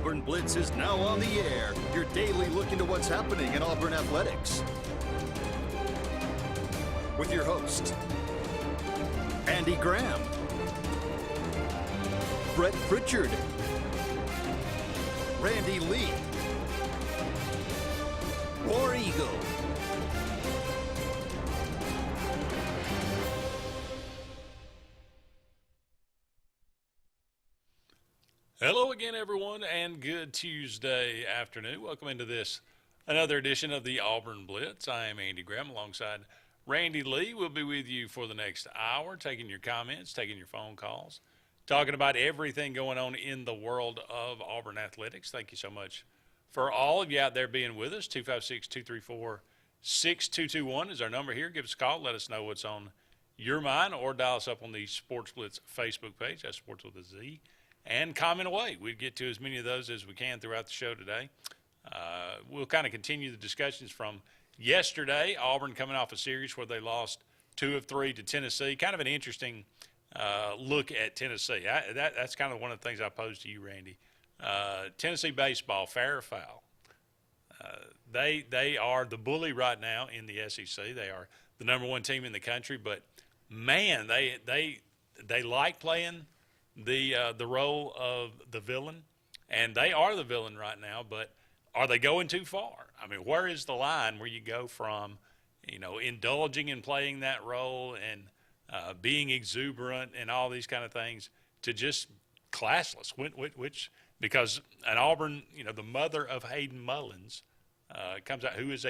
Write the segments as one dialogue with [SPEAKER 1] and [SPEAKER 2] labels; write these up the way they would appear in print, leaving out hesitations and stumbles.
[SPEAKER 1] Auburn Blitz is now on the air, your daily look into what's happening in Auburn athletics. With your host, Andy Graham, Brett Pritchard, Randy Lee, War Eagle.
[SPEAKER 2] Hello again, everyone, and good Tuesday afternoon. Welcome into another edition of the Auburn Blitz. I am Andy Graham alongside Randy Lee. We'll be with you for the next hour, taking your comments, taking your phone calls, talking about everything going on in the world of Auburn athletics. Thank you so much for all of you out there being with us. 256-234-6221 is our number here. Give us a call. Let us know what's on your mind, or dial us up on the Sports Blitz Facebook page. That's Sports with a Z. And comment away. We'll get to as many of those as we can throughout the show today. We'll kind of continue the discussions from yesterday. Auburn coming off a series where they lost 2 of 3 to Tennessee. Kind of an interesting look at Tennessee. That's kind of one of the things I posed to you, Randy. Tennessee baseball, fair or foul? They are the bully right now in the SEC. They are the #1 team in the country. But, man, they like playing the role of the villain, and they are the villain right now. But are they going too far? I mean, where is the line where you go from, indulging in playing that role and being exuberant and all these kind of things to just classless? Which because an Auburn, the mother of Hayden Mullins comes out, who is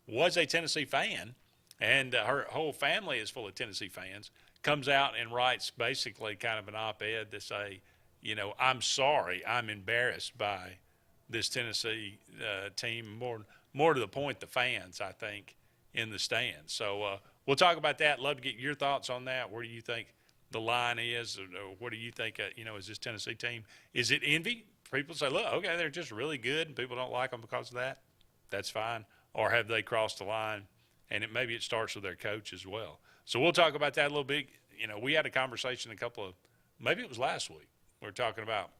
[SPEAKER 2] was a Tennessee fan, and her whole family is full of Tennessee fans, comes out and writes basically kind of an op-ed to say, I'm sorry, I'm embarrassed by this Tennessee team. More to the point, the fans, I think, in the stands. So we'll talk about that. Love to get your thoughts on that. Where do you think the line is? Or what do you think, is this Tennessee team? Is it envy? People say, look, okay, they're just really good, and people don't like them because of that. That's fine. Or have they crossed the line? And maybe it starts with their coach as well. So we'll talk about that a little bit. We had a conversation maybe it was last week. We were talking about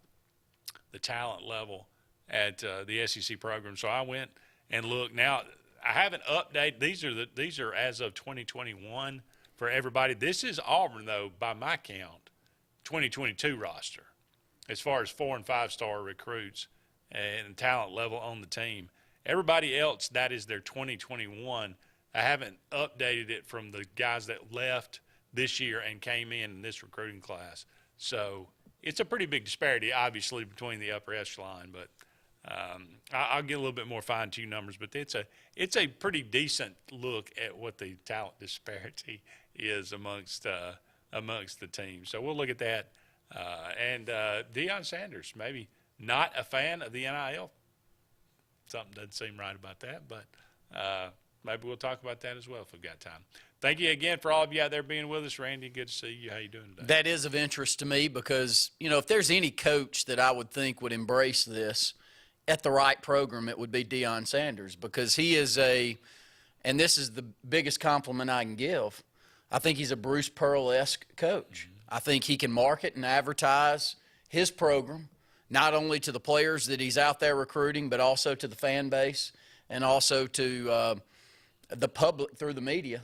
[SPEAKER 2] the talent level at the SEC program. So I went and looked. Now, I haven't updated. These are as of 2021 for everybody. This is Auburn, though, by my count, 2022 roster as far as 4- and 5-star recruits and talent level on the team. Everybody else, that is their 2021. I haven't updated it from the guys that left this year and came in this recruiting class. So it's a pretty big disparity, obviously, between the upper echelon. But I'll get a little bit more fine-tuned numbers. But it's a pretty decent look at what the talent disparity is amongst the team. So we'll look at that. And Deion Sanders, maybe not a fan of the NIL. Something doesn't seem right about that, but maybe we'll talk about that as well if we've got time. Thank you again for all of you out there being with us. Randy, good to see you. How you doing today?
[SPEAKER 3] That is of interest to me because, if there's any coach that I would think would embrace this at the right program, it would be Deion Sanders, because he is and this is the biggest compliment I can give, I think he's a Bruce Pearl-esque coach. Mm-hmm. I think he can market and advertise his program, not only to the players that he's out there recruiting, but also to the fan base and also to the public through the media,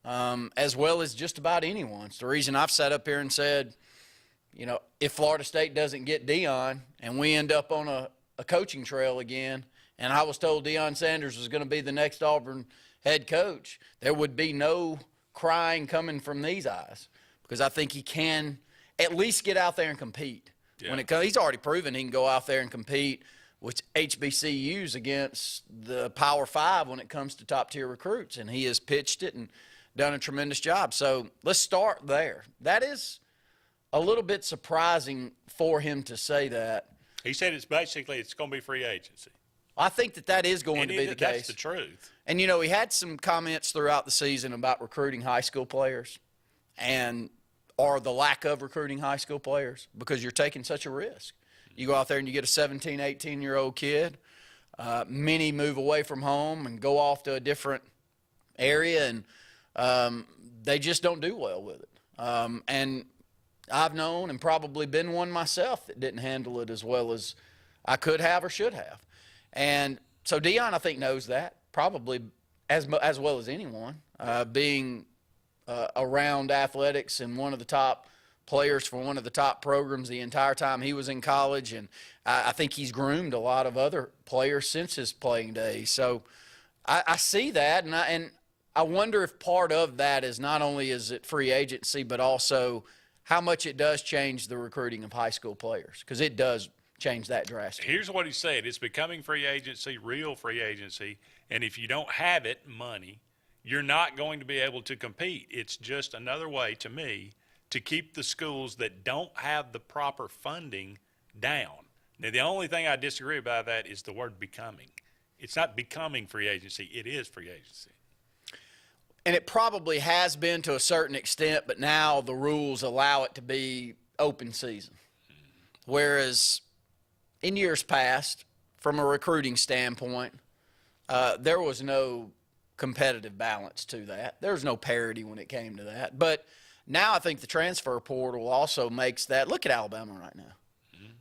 [SPEAKER 3] as well as just about anyone. It's the reason I've sat up here and said, if Florida State doesn't get Deion and we end up on a coaching trail again, and I was told Deion Sanders was going to be the next Auburn head coach, there would be no crying coming from these eyes, because I think he can at least get out there and compete. Yeah. He's already proven he can go out there and compete with HBCUs against the Power 5 when it comes to top-tier recruits, and he has pitched it and done a tremendous job. So let's start there. That is a little bit surprising for him to say that.
[SPEAKER 2] He said it's going to be free agency.
[SPEAKER 3] I think that is going to be the case.
[SPEAKER 2] That's the truth.
[SPEAKER 3] And, he had some comments throughout the season about recruiting high school players or the lack of recruiting high school players, because you're taking such a risk. You go out there and you get a 17, 18-year-old kid. Many move away from home and go off to a different area, and they just don't do well with it. And I've known and probably been one myself that didn't handle it as well as I could have or should have. And so Deion, I think, knows that probably as well as anyone, being around athletics and one of the top players for one of the top programs the entire time he was in college. And I think he's groomed a lot of other players since his playing days. So I see that, and I wonder if part of that is not only is it free agency, but also how much it does change the recruiting of high school players, because it does change that drastically.
[SPEAKER 2] Here's what he said. It's becoming free agency, real free agency, and if you don't have it, money, you're not going to be able to compete. It's just another way, to me, to keep the schools that don't have the proper funding down. Now, the only thing I disagree about that is the word becoming. It's not becoming free agency. It is free agency.
[SPEAKER 3] And it probably has been to a certain extent, but now the rules allow it to be open season. Whereas in years past, from a recruiting standpoint, there was no competitive balance to that. There was no parity when it came to that. But now I think the transfer portal also makes that. Look at Alabama right now.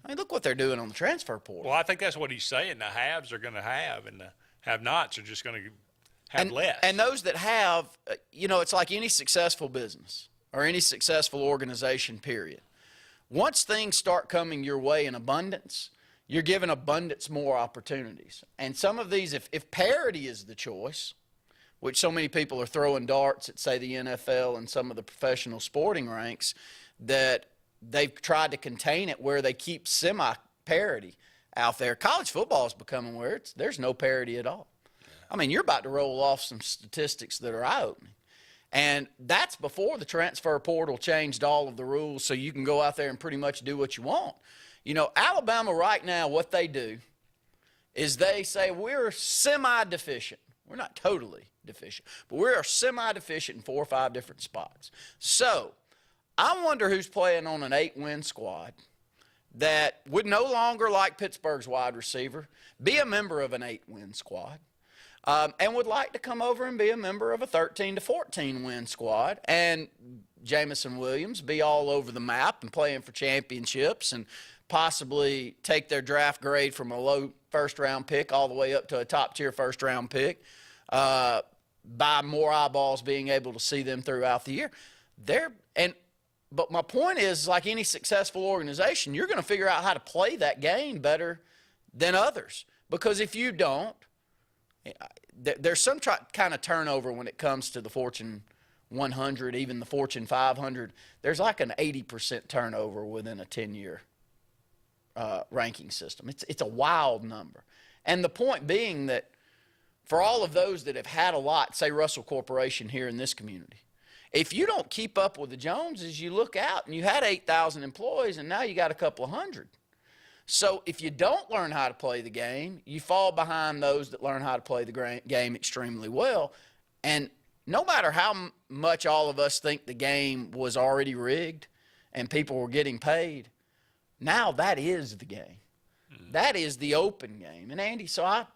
[SPEAKER 3] I mean, look what they're doing on the transfer portal.
[SPEAKER 2] Well, I think that's what he's saying. The haves are going to have, and the have-nots are just going to have less.
[SPEAKER 3] And those that have, it's like any successful business or any successful organization, period. Once things start coming your way in abundance, you're given abundance more opportunities. And some of these, if parity is the choice, which so many people are throwing darts at, say, the NFL and some of the professional sporting ranks, that they've tried to contain it where they keep semi-parity out there. College football is becoming where there's no parity at all. I mean, you're about to roll off some statistics that are eye-opening. And that's before the transfer portal changed all of the rules so you can go out there and pretty much do what you want. Alabama right now, what they do is they say we're semi-deficient. We're not totally deficient, but we're semi-deficient in 4 or 5 different spots. So I wonder who's playing on an 8-win squad that would no longer, like Pittsburgh's wide receiver, be a member of an 8-win squad. And would like to come over and be a member of a 13 to 14 win squad, and Jamison Williams be all over the map and playing for championships and possibly take their draft grade from a low first-round pick all the way up to a top-tier first-round pick, by more eyeballs being able to see them throughout the year. But my point is, like any successful organization, you're going to figure out how to play that game better than others, because if you don't, there's some kind of turnover when it comes to the Fortune 100, even the Fortune 500. There's like an 80% turnover within a 10-year ranking system. It's a wild number. And the point being that for all of those that have had a lot, say Russell Corporation here in this community, if you don't keep up with the Joneses, you look out and you had 8,000 employees and now you got a couple of hundred. So if you don't learn how to play the game, you fall behind those that learn how to play the game extremely well. And no matter how much all of us think the game was already rigged and people were getting paid, now that is the game. That is the open game. And Andy, so I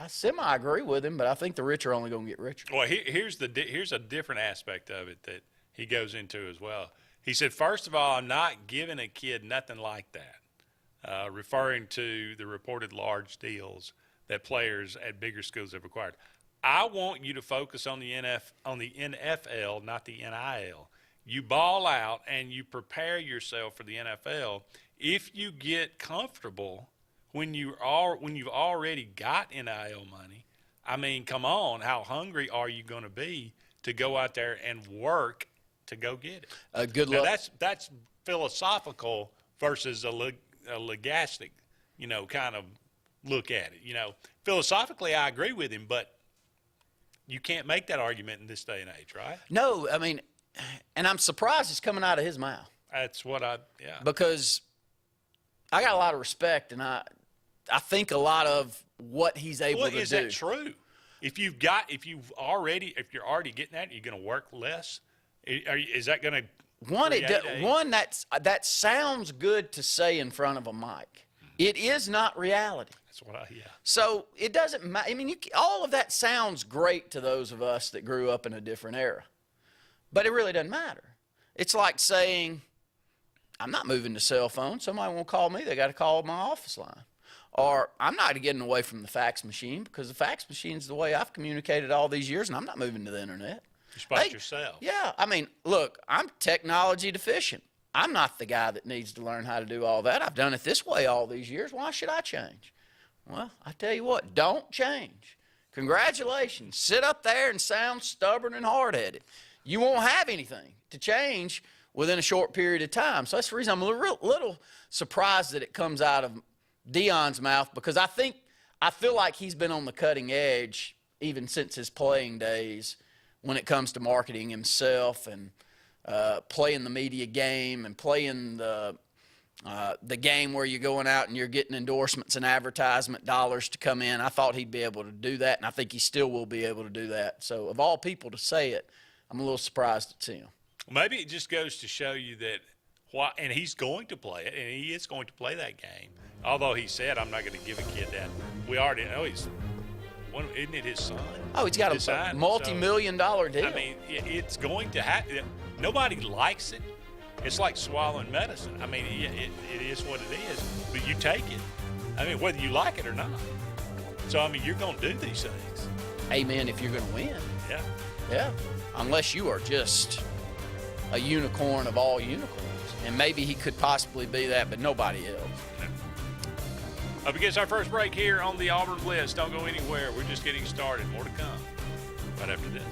[SPEAKER 3] semi-agree with him, but I think the rich are only going to get richer.
[SPEAKER 2] Well, here's a different aspect of it that he goes into as well. He said, first of all, I'm not giving a kid nothing like that. Referring to the reported large deals that players at bigger schools have acquired. I want you to focus on the NFL, not the NIL. You ball out and you prepare yourself for the NFL. If you get comfortable when you've already got NIL money, I mean, come on, how hungry are you going to be to go out there and work to go get it?
[SPEAKER 3] Good luck.
[SPEAKER 2] That's philosophical versus a legastic, kind of look at it. Philosophically, I agree with him, but you can't make that argument in this day and age, right?
[SPEAKER 3] No, I mean, and I'm surprised it's coming out of his mouth.
[SPEAKER 2] That's what
[SPEAKER 3] Because I got a lot of respect, and I think a lot of what he's able to do.
[SPEAKER 2] Is that true? If you're already getting that, you're going to work less. Is that going to
[SPEAKER 3] that sounds good to say in front of a mic. It is not reality.
[SPEAKER 2] That's what
[SPEAKER 3] So it doesn't matter. I mean, all of that sounds great to those of us that grew up in a different era, but it really doesn't matter. It's like saying, I'm not moving to cell phone. Somebody won't call me. They got to call my office line. or I'm not getting away from the fax machine, because the fax machine is the way I've communicated all these years, and I'm not moving to the internet.
[SPEAKER 2] Despite yourself.
[SPEAKER 3] Yeah, I mean, look, I'm technology deficient. I'm not the guy that needs to learn how to do all that. I've done it this way all these years. Why should I change? Well, I tell you what, don't change. Congratulations. Sit up there and sound stubborn and hard-headed. You won't have anything to change within a short period of time. So that's the reason I'm a little surprised that it comes out of Deion's mouth, because I feel like he's been on the cutting edge even since his playing days when it comes to marketing himself and playing the media game and playing the game where you're going out and you're getting endorsements and advertisement dollars to come in. I thought he'd be able to do that, and I think he still will be able to do that. So of all people to say it, I'm a little surprised it's him.
[SPEAKER 2] Maybe it just goes to show you that and he's going to play it, and he is going to play that game. Although he said, I'm not going to give a kid that. We already know isn't it his son?
[SPEAKER 3] Oh, he's got a multi-million-dollar deal.
[SPEAKER 2] I mean, it's going to happen. Nobody likes it. It's like swallowing medicine. I mean, it is what it is, but you take it. I mean, whether you like it or not. So, I mean, you're going to do these things.
[SPEAKER 3] Amen, if you're going to win.
[SPEAKER 2] Yeah.
[SPEAKER 3] Yeah. Unless you are just a unicorn of all unicorns. And maybe he could possibly be that, but nobody else.
[SPEAKER 2] Up against our first break here on the Auburn Blitz. Don't go anywhere. We're just getting started. More to come right after this.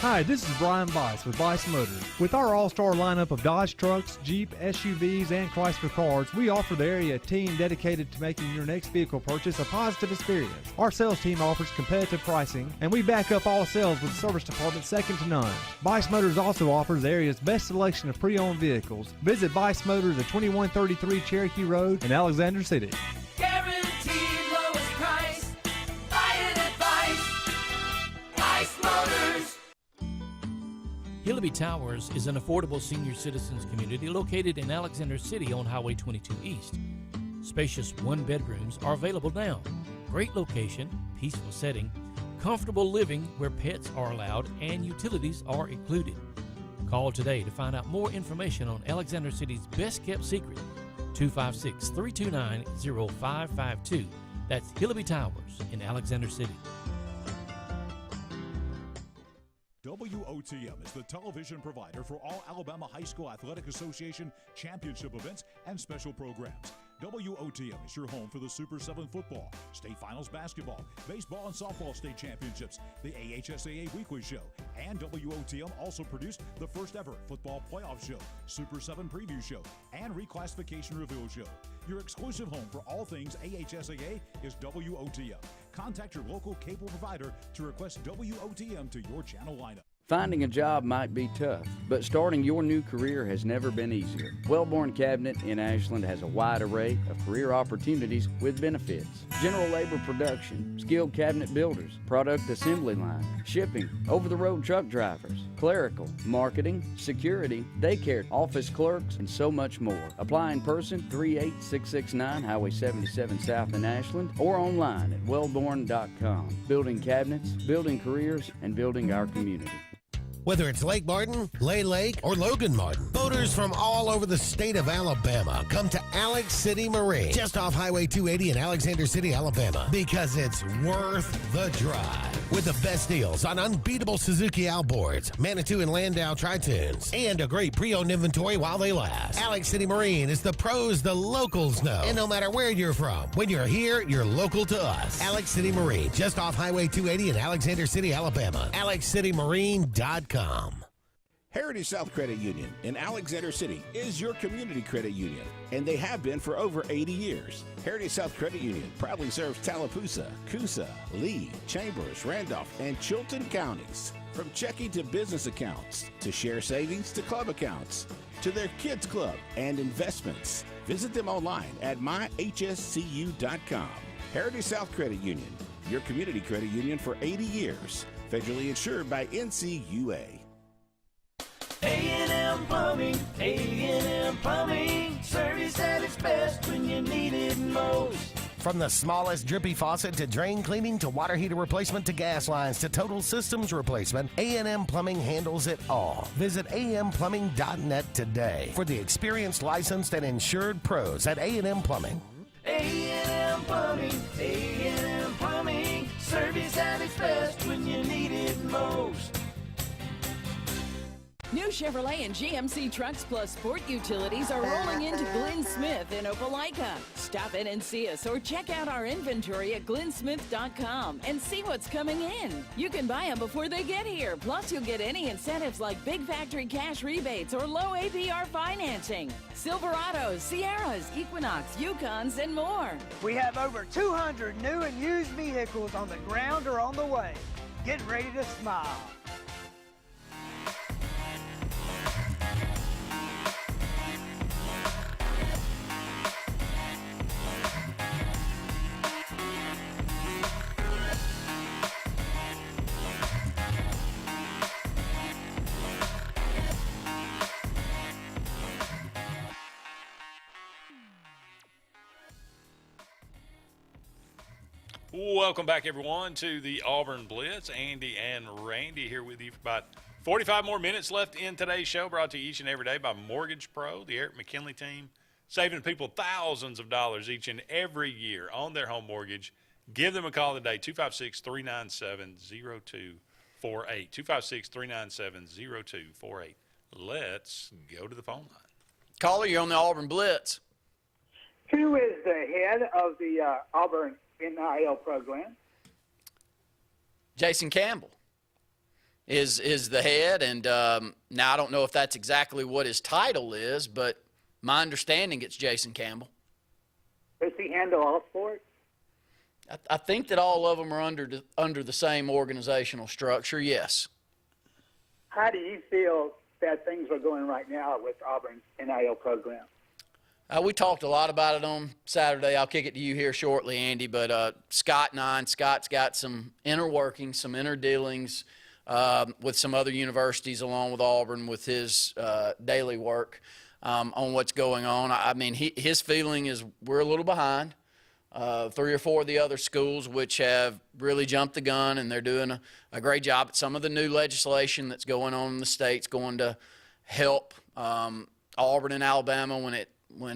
[SPEAKER 4] Hi, this is Brian Bice with Bice Motors. With our all-star lineup of Dodge trucks, Jeep, SUVs, and Chrysler cars, we offer the area a team dedicated to making your next vehicle purchase a positive experience. Our sales team offers competitive pricing, and we back up all sales with a service department second to none. Bice Motors also offers the area's best selection of pre-owned vehicles. Visit Bice Motors at 2133 Cherokee Road in Alexander City.
[SPEAKER 5] Guaranteed lowest price. Buy it at Bice Motors.
[SPEAKER 6] Hillaby Towers is an affordable senior citizens community located in Alexander City on Highway 22 East. Spacious one-bedrooms are available now. Great location, peaceful setting, comfortable living where pets are allowed and utilities are included. Call today to find out more information on Alexander City's best-kept secret, 256-329-0552. That's Hillaby Towers in Alexander City.
[SPEAKER 7] WOTM is the television provider for all Alabama High School Athletic Association championship events and special programs. WOTM is your home for the Super 7 football, state finals basketball, baseball and softball state championships, the AHSAA weekly show, and WOTM also produced the first ever football playoff show, Super 7 preview show, and reclassification reveal show. Your exclusive home for all things AHSAA is WOTM. Contact your local cable provider to request WOTM to your channel lineup.
[SPEAKER 8] Finding a job might be tough, but starting your new career has never been easier. Wellborn Cabinet in Ashland has a wide array of career opportunities with benefits. General labor production, skilled cabinet builders, product assembly line, shipping, over-the-road truck drivers, clerical, marketing, security, daycare, office clerks, and so much more. Apply in person, 38669 Highway 77 South in Ashland, or online at wellborn.com. Building cabinets, building careers, and building our community.
[SPEAKER 9] Whether it's Lake Martin, Lay Lake, or Logan Martin, boaters from all over the state of Alabama come to Alex City Marine, just off Highway 280 in Alexander City, Alabama, because it's worth the drive. With the best deals on unbeatable Suzuki outboards, Manitou and Landau Tritoons, and a great pre-owned inventory while they last. Alex City Marine is the pros the locals know. And no matter where you're from, when you're here, you're local to us. Alex City Marine, just off Highway 280 in Alexander City, Alabama. AlexCityMarine.com.
[SPEAKER 10] Heritage South Credit Union in Alexander City is your community credit union, and they have been for over 80 years. Heritage South Credit Union proudly serves Tallapoosa, Coosa, Lee, Chambers, Randolph, and Chilton counties. From checking to business accounts, to share savings to club accounts, to their kids club and investments. Visit them online at myhscu.com. Heritage South Credit Union, your community credit union for 80 years. Federally insured by NCUA.
[SPEAKER 5] A&M Plumbing, A&M Plumbing, service at its best when you need it most.
[SPEAKER 9] From the smallest drippy faucet to drain cleaning to water heater replacement to gas lines to total systems replacement, A&M Plumbing handles it all. Visit amplumbing.net today for the experienced, licensed, and insured pros at A&M Plumbing.
[SPEAKER 5] A&M Plumbing, A&M Plumbing, service at its best when you need it most.
[SPEAKER 11] New Chevrolet and GMC trucks plus sport utilities are rolling into Glenn Smith in Opelika. Stop in and see us or check out our inventory at glennsmith.com and see what's coming in. You can buy them before they get here. Plus, you'll get any incentives like big factory cash rebates or low APR financing. Silverados, Sierras, Equinox, Yukons, and more.
[SPEAKER 12] We have over 200 new and used vehicles on the ground or on the way. Get ready to smile.
[SPEAKER 2] Welcome back, everyone, to the Auburn Blitz. Andy and Randy here with you for about 45 more minutes left in today's show, brought to you each and every day by Mortgage Pro, the Eric McKinley team, saving people thousands of dollars each and every year on their home mortgage. Give them a call today, 256-397-0248, 256-397-0248. Let's go to the phone line.
[SPEAKER 3] Caller, you're on the Auburn Blitz.
[SPEAKER 12] Who is the head of the Auburn NIL program?
[SPEAKER 3] Jason Campbell is the head, and now I don't know if that's exactly what his title is, but my understanding it's Jason Campbell.
[SPEAKER 12] Does he handle all sports?
[SPEAKER 3] I think that all of them are under the same organizational structure, yes.
[SPEAKER 12] How do you feel that things are going right now with Auburn's NIL program?
[SPEAKER 3] We talked a lot about it on Saturday. I'll kick it to you here shortly, Andy. But Scott's got some inner workings, some inner dealings with some other universities along with Auburn with his daily work on what's going on. I mean, his feeling is we're a little behind. 3 or 4 of the other schools which have really jumped the gun, and they're doing a great job. Some of the new legislation that's going on in the state's going to help Auburn and Alabama when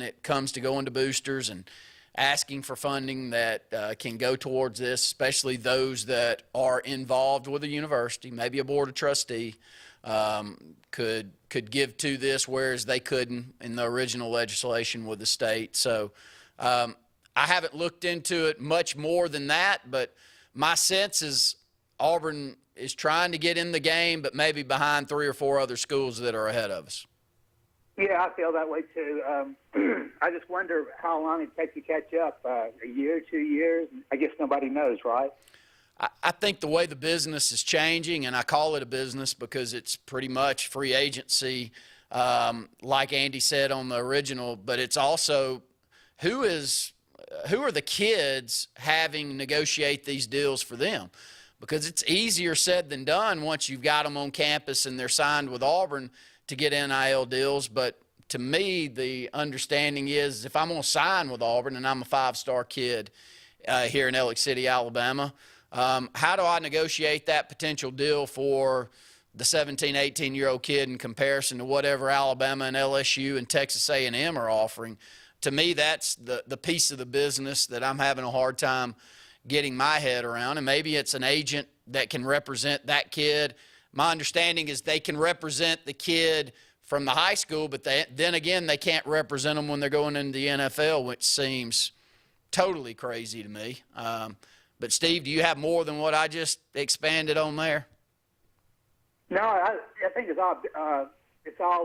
[SPEAKER 3] it comes to going to boosters and asking for funding that can go towards this, especially those that are involved with a university, maybe a board of trustee, could give to this, whereas they couldn't in the original legislation with the state. So I haven't looked into it much more than that, but my sense is Auburn is trying to get in the game, but maybe behind 3 or 4 other schools that are ahead of us.
[SPEAKER 12] Yeah, I feel that way too. I just wonder how long it takes to catch up. A year, 2 years? I guess nobody knows, right?
[SPEAKER 3] I think the way the business is changing, and I call it a business because it's pretty much free agency, like Andy said on the original, but it's also who are the kids having negotiate these deals for them? Because it's easier said than done once you've got them on campus and they're signed with Auburn to get NIL deals. But to me, the understanding is if I'm going to sign with Auburn and I'm a 5-star kid here in Ellick City, Alabama, how do I negotiate that potential deal for the 17, 18-year-old kid in comparison to whatever Alabama and LSU and Texas A&M are offering? To me, that's the piece of the business that I'm having a hard time getting my head around. And maybe it's an agent that can represent that kid. My understanding is they can represent the kid from the high school, but then again, they can't represent them when they're going into the NFL, which seems totally crazy to me. But, Steve, do you have more than what I just expanded on there?
[SPEAKER 12] No, I think it's all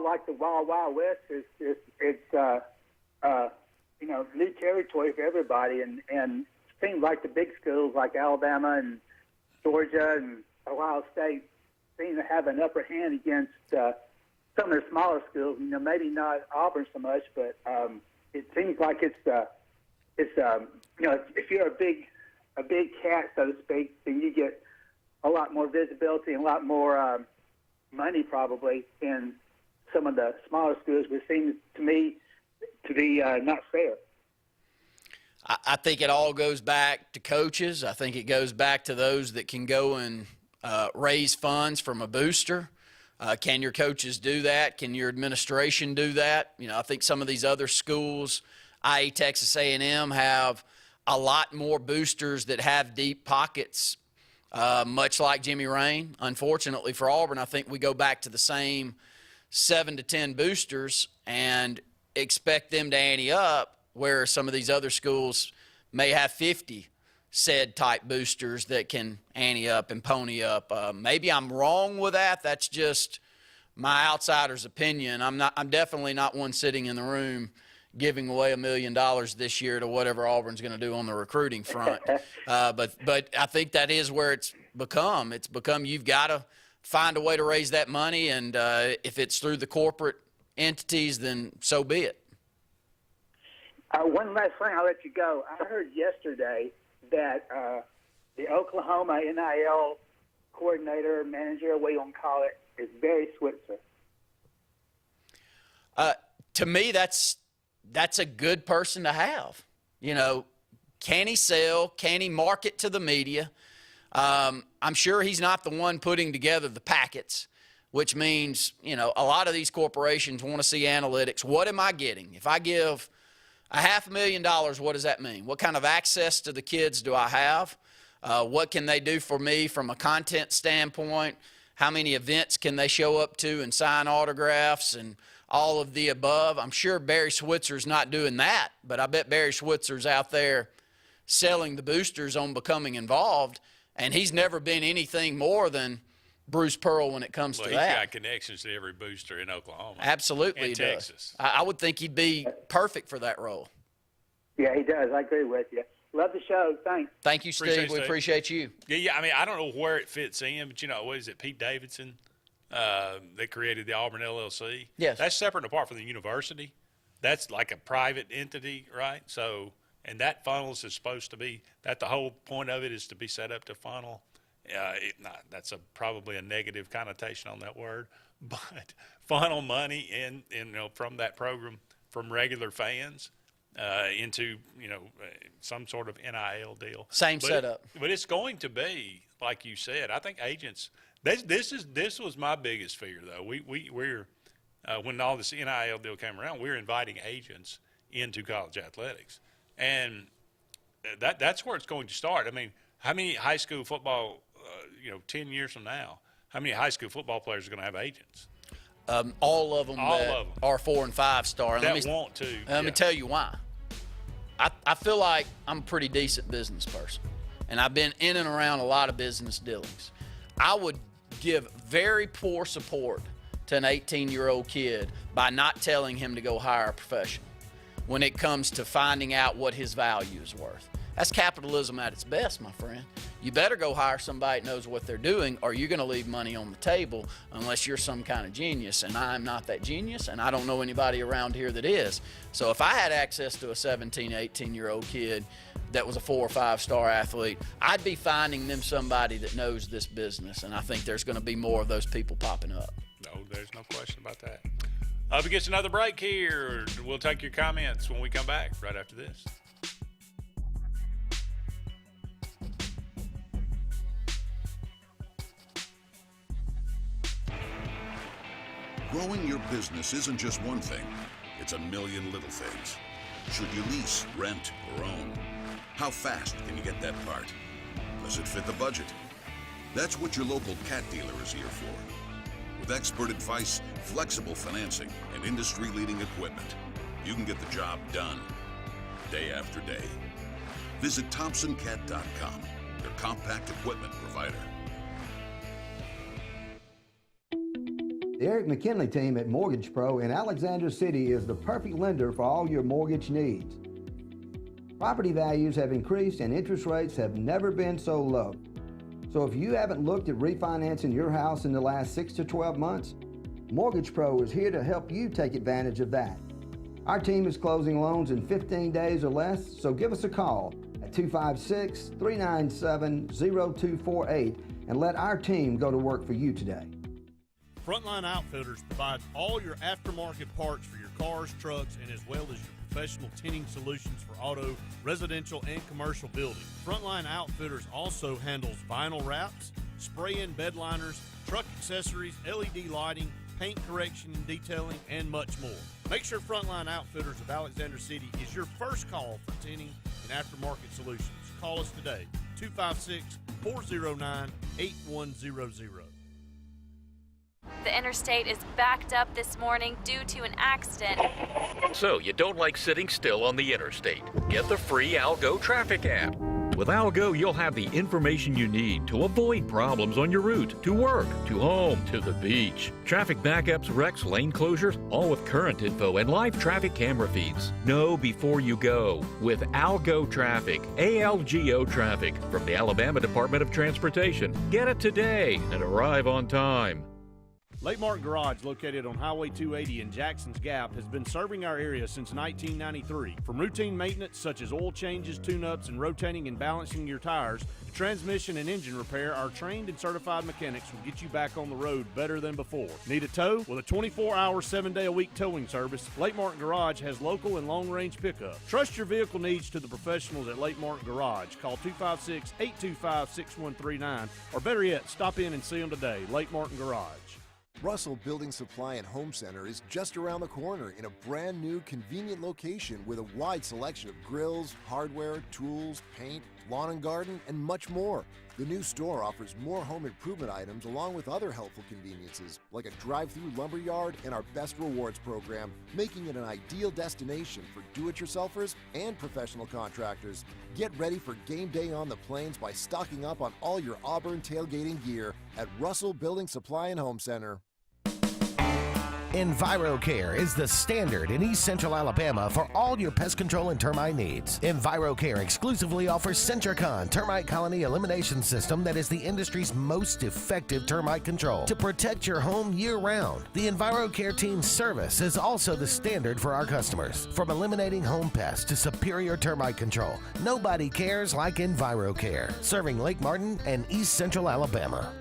[SPEAKER 12] like the Wild Wild West. It's new territory for everybody, and it seems like the big schools like Alabama and Georgia and Ohio State seem to have an upper hand against some of the smaller schools. Maybe not Auburn so much, but it seems like it's if you're a big cat, so to speak, then you get a lot more visibility and a lot more money probably. And some of the smaller schools, which seems to me to be not fair.
[SPEAKER 3] I think it all goes back to coaches. I think it goes back to those that can go and raise funds from a booster. Can your coaches do that? Can your administration do that? You know, I think some of these other schools, i.e. Texas A&M, have a lot more boosters that have deep pockets, much like Jimmy Rain. Unfortunately for Auburn, I think we go back to the same 7 to 10 boosters and expect them to ante up, where some of these other schools may have 50 said type boosters that can ante up and pony up. Maybe I'm wrong with that. That's just my outsider's opinion. I'm definitely not one sitting in the room giving away $1 million this year to whatever Auburn's going to do on the recruiting front. But I think that is where it's become. It's become you've got to find a way to raise that money, and if it's through the corporate entities, then so be it.
[SPEAKER 12] One last thing, I'll let you go. I heard yesterday that the Oklahoma NIL coordinator, manager, what you want to call it, is Barry Switzer.
[SPEAKER 3] To me, that's a good person to have. You know, can he sell? Can he market to the media? I'm sure he's not the one putting together the packets, which means, you know, a lot of these corporations want to see analytics. What am I getting? If I give $500,000, what does that mean? What kind of access to the kids do I have? What can they do for me from a content standpoint? How many events can they show up to and sign autographs and all of the above? I'm sure Barry Switzer's not doing that, but I bet Barry Switzer's out there selling the boosters on becoming involved, and he's never been anything more than Bruce Pearl when it comes to that.
[SPEAKER 2] He's got connections to every booster in Oklahoma.
[SPEAKER 3] Absolutely,
[SPEAKER 2] and
[SPEAKER 3] he
[SPEAKER 2] Texas.
[SPEAKER 3] does. I would think he'd be perfect for that role.
[SPEAKER 12] Yeah, he does. I agree with you. Love the show. Thanks.
[SPEAKER 3] Thank you, Steve. We appreciate you.
[SPEAKER 2] Yeah. I mean, I don't know where it fits in, but, you know, what is it, Pete Davidson that created the Auburn LLC?
[SPEAKER 3] Yes.
[SPEAKER 2] That's separate and apart from the university. That's like a private entity, right? So, and that funnels is supposed to be, that the whole point of it is to be set up to funnel. That's probably a negative connotation on that word, but funnel money in you know, from that program, from regular fans into, you know, some sort of NIL deal.
[SPEAKER 3] Same setup.
[SPEAKER 2] But it's going to be, like you said, I think agents, this was my biggest fear, though. We're when all this NIL deal came around, we were inviting agents into college athletics. And that's where it's going to start. I mean, how many high school football, 10 years from now, how many high school football players are going to have agents?
[SPEAKER 3] All of them are 4 and 5 star.
[SPEAKER 2] That want to.
[SPEAKER 3] Let me tell you why. I feel like I'm a pretty decent business person, and I've been in and around a lot of business dealings. I would give very poor support to an 18-year-old kid by not telling him to go hire a professional when it comes to finding out what his value is worth. That's capitalism at its best, my friend. You better go hire somebody that knows what they're doing, or you're going to leave money on the table unless you're some kind of genius. And I'm not that genius, and I don't know anybody around here that is. So if I had access to a 17, 18-year-old kid that was a 4 or 5 star athlete, I'd be finding them somebody that knows this business. And I think there's going to be more of those people popping up.
[SPEAKER 2] No, there's no question about that. We get another break here. We'll take your comments when we come back right after this.
[SPEAKER 13] Growing your business isn't just one thing. It's a million little things. Should you lease, rent, or own? How fast can you get that part? Does it fit the budget? That's what your local cat dealer is here for. With expert advice, flexible financing, and industry-leading equipment, you can get the job done day after day. Visit ThompsonCat.com, your compact equipment provider.
[SPEAKER 14] The Eric McKinley team at Mortgage Pro in Alexander City is the perfect lender for all your mortgage needs. Property values have increased and interest rates have never been so low. So if you haven't looked at refinancing your house in the last 6 to 12 months, Mortgage Pro is here to help you take advantage of that. Our team is closing loans in 15 days or less, so give us a call at 256-397-0248 and let our team go to work for you today.
[SPEAKER 15] Frontline Outfitters provides all your aftermarket parts for your cars, trucks, and as well as your professional tinting solutions for auto, residential, and commercial buildings. Frontline Outfitters also handles vinyl wraps, spray-in bed liners, truck accessories, LED lighting, paint correction and detailing, and much more. Make sure Frontline Outfitters of Alexander City is your first call for tinting and aftermarket solutions. Call us today, 256-409-8100.
[SPEAKER 16] The interstate is backed up this morning due to an accident.
[SPEAKER 17] So you don't like sitting still on the interstate? Get the free Algo traffic app. With Algo, you'll have the information you need to avoid problems on your route, to work, to home, to the beach. Traffic backups, wrecks, lane closures, all with current info and live traffic camera feeds. Know before you go with Algo Traffic, ALGO Traffic from the Alabama Department of Transportation. Get it today and arrive on time.
[SPEAKER 15] Lake Martin Garage, located on Highway 280 in Jackson's Gap, has been serving our area since 1993. From routine maintenance such as oil changes, tune-ups, and rotating and balancing your tires, to transmission and engine repair, our trained and certified mechanics will get you back on the road better than before. Need a tow? With a 24-hour, 7-day-a-week towing service, Lake Martin Garage has local and long-range pickup. Trust your vehicle needs to the professionals at Lake Martin Garage. Call 256-825-6139, or better yet, stop in and see them today. Lake Martin Garage.
[SPEAKER 18] Russell Building Supply and Home Center is just around the corner in a brand new, convenient location with a wide selection of grills, hardware, tools, paint, lawn and garden, and much more. The new store offers more home improvement items along with other helpful conveniences like a drive-through lumber yard and our Best Rewards program, making it an ideal destination for do-it-yourselfers and professional contractors. Get ready for game day on the plains by stocking up on all your Auburn tailgating gear at Russell Building Supply and Home Center.
[SPEAKER 9] EnviroCare is the standard in East Central Alabama for all your pest control and termite needs. EnviroCare exclusively offers Centricon termite colony elimination system that is the industry's most effective termite control to protect your home year-round. The EnviroCare team's service is also the standard for our customers. From eliminating home pests to superior termite control, nobody cares like EnviroCare, serving Lake Martin and East Central Alabama.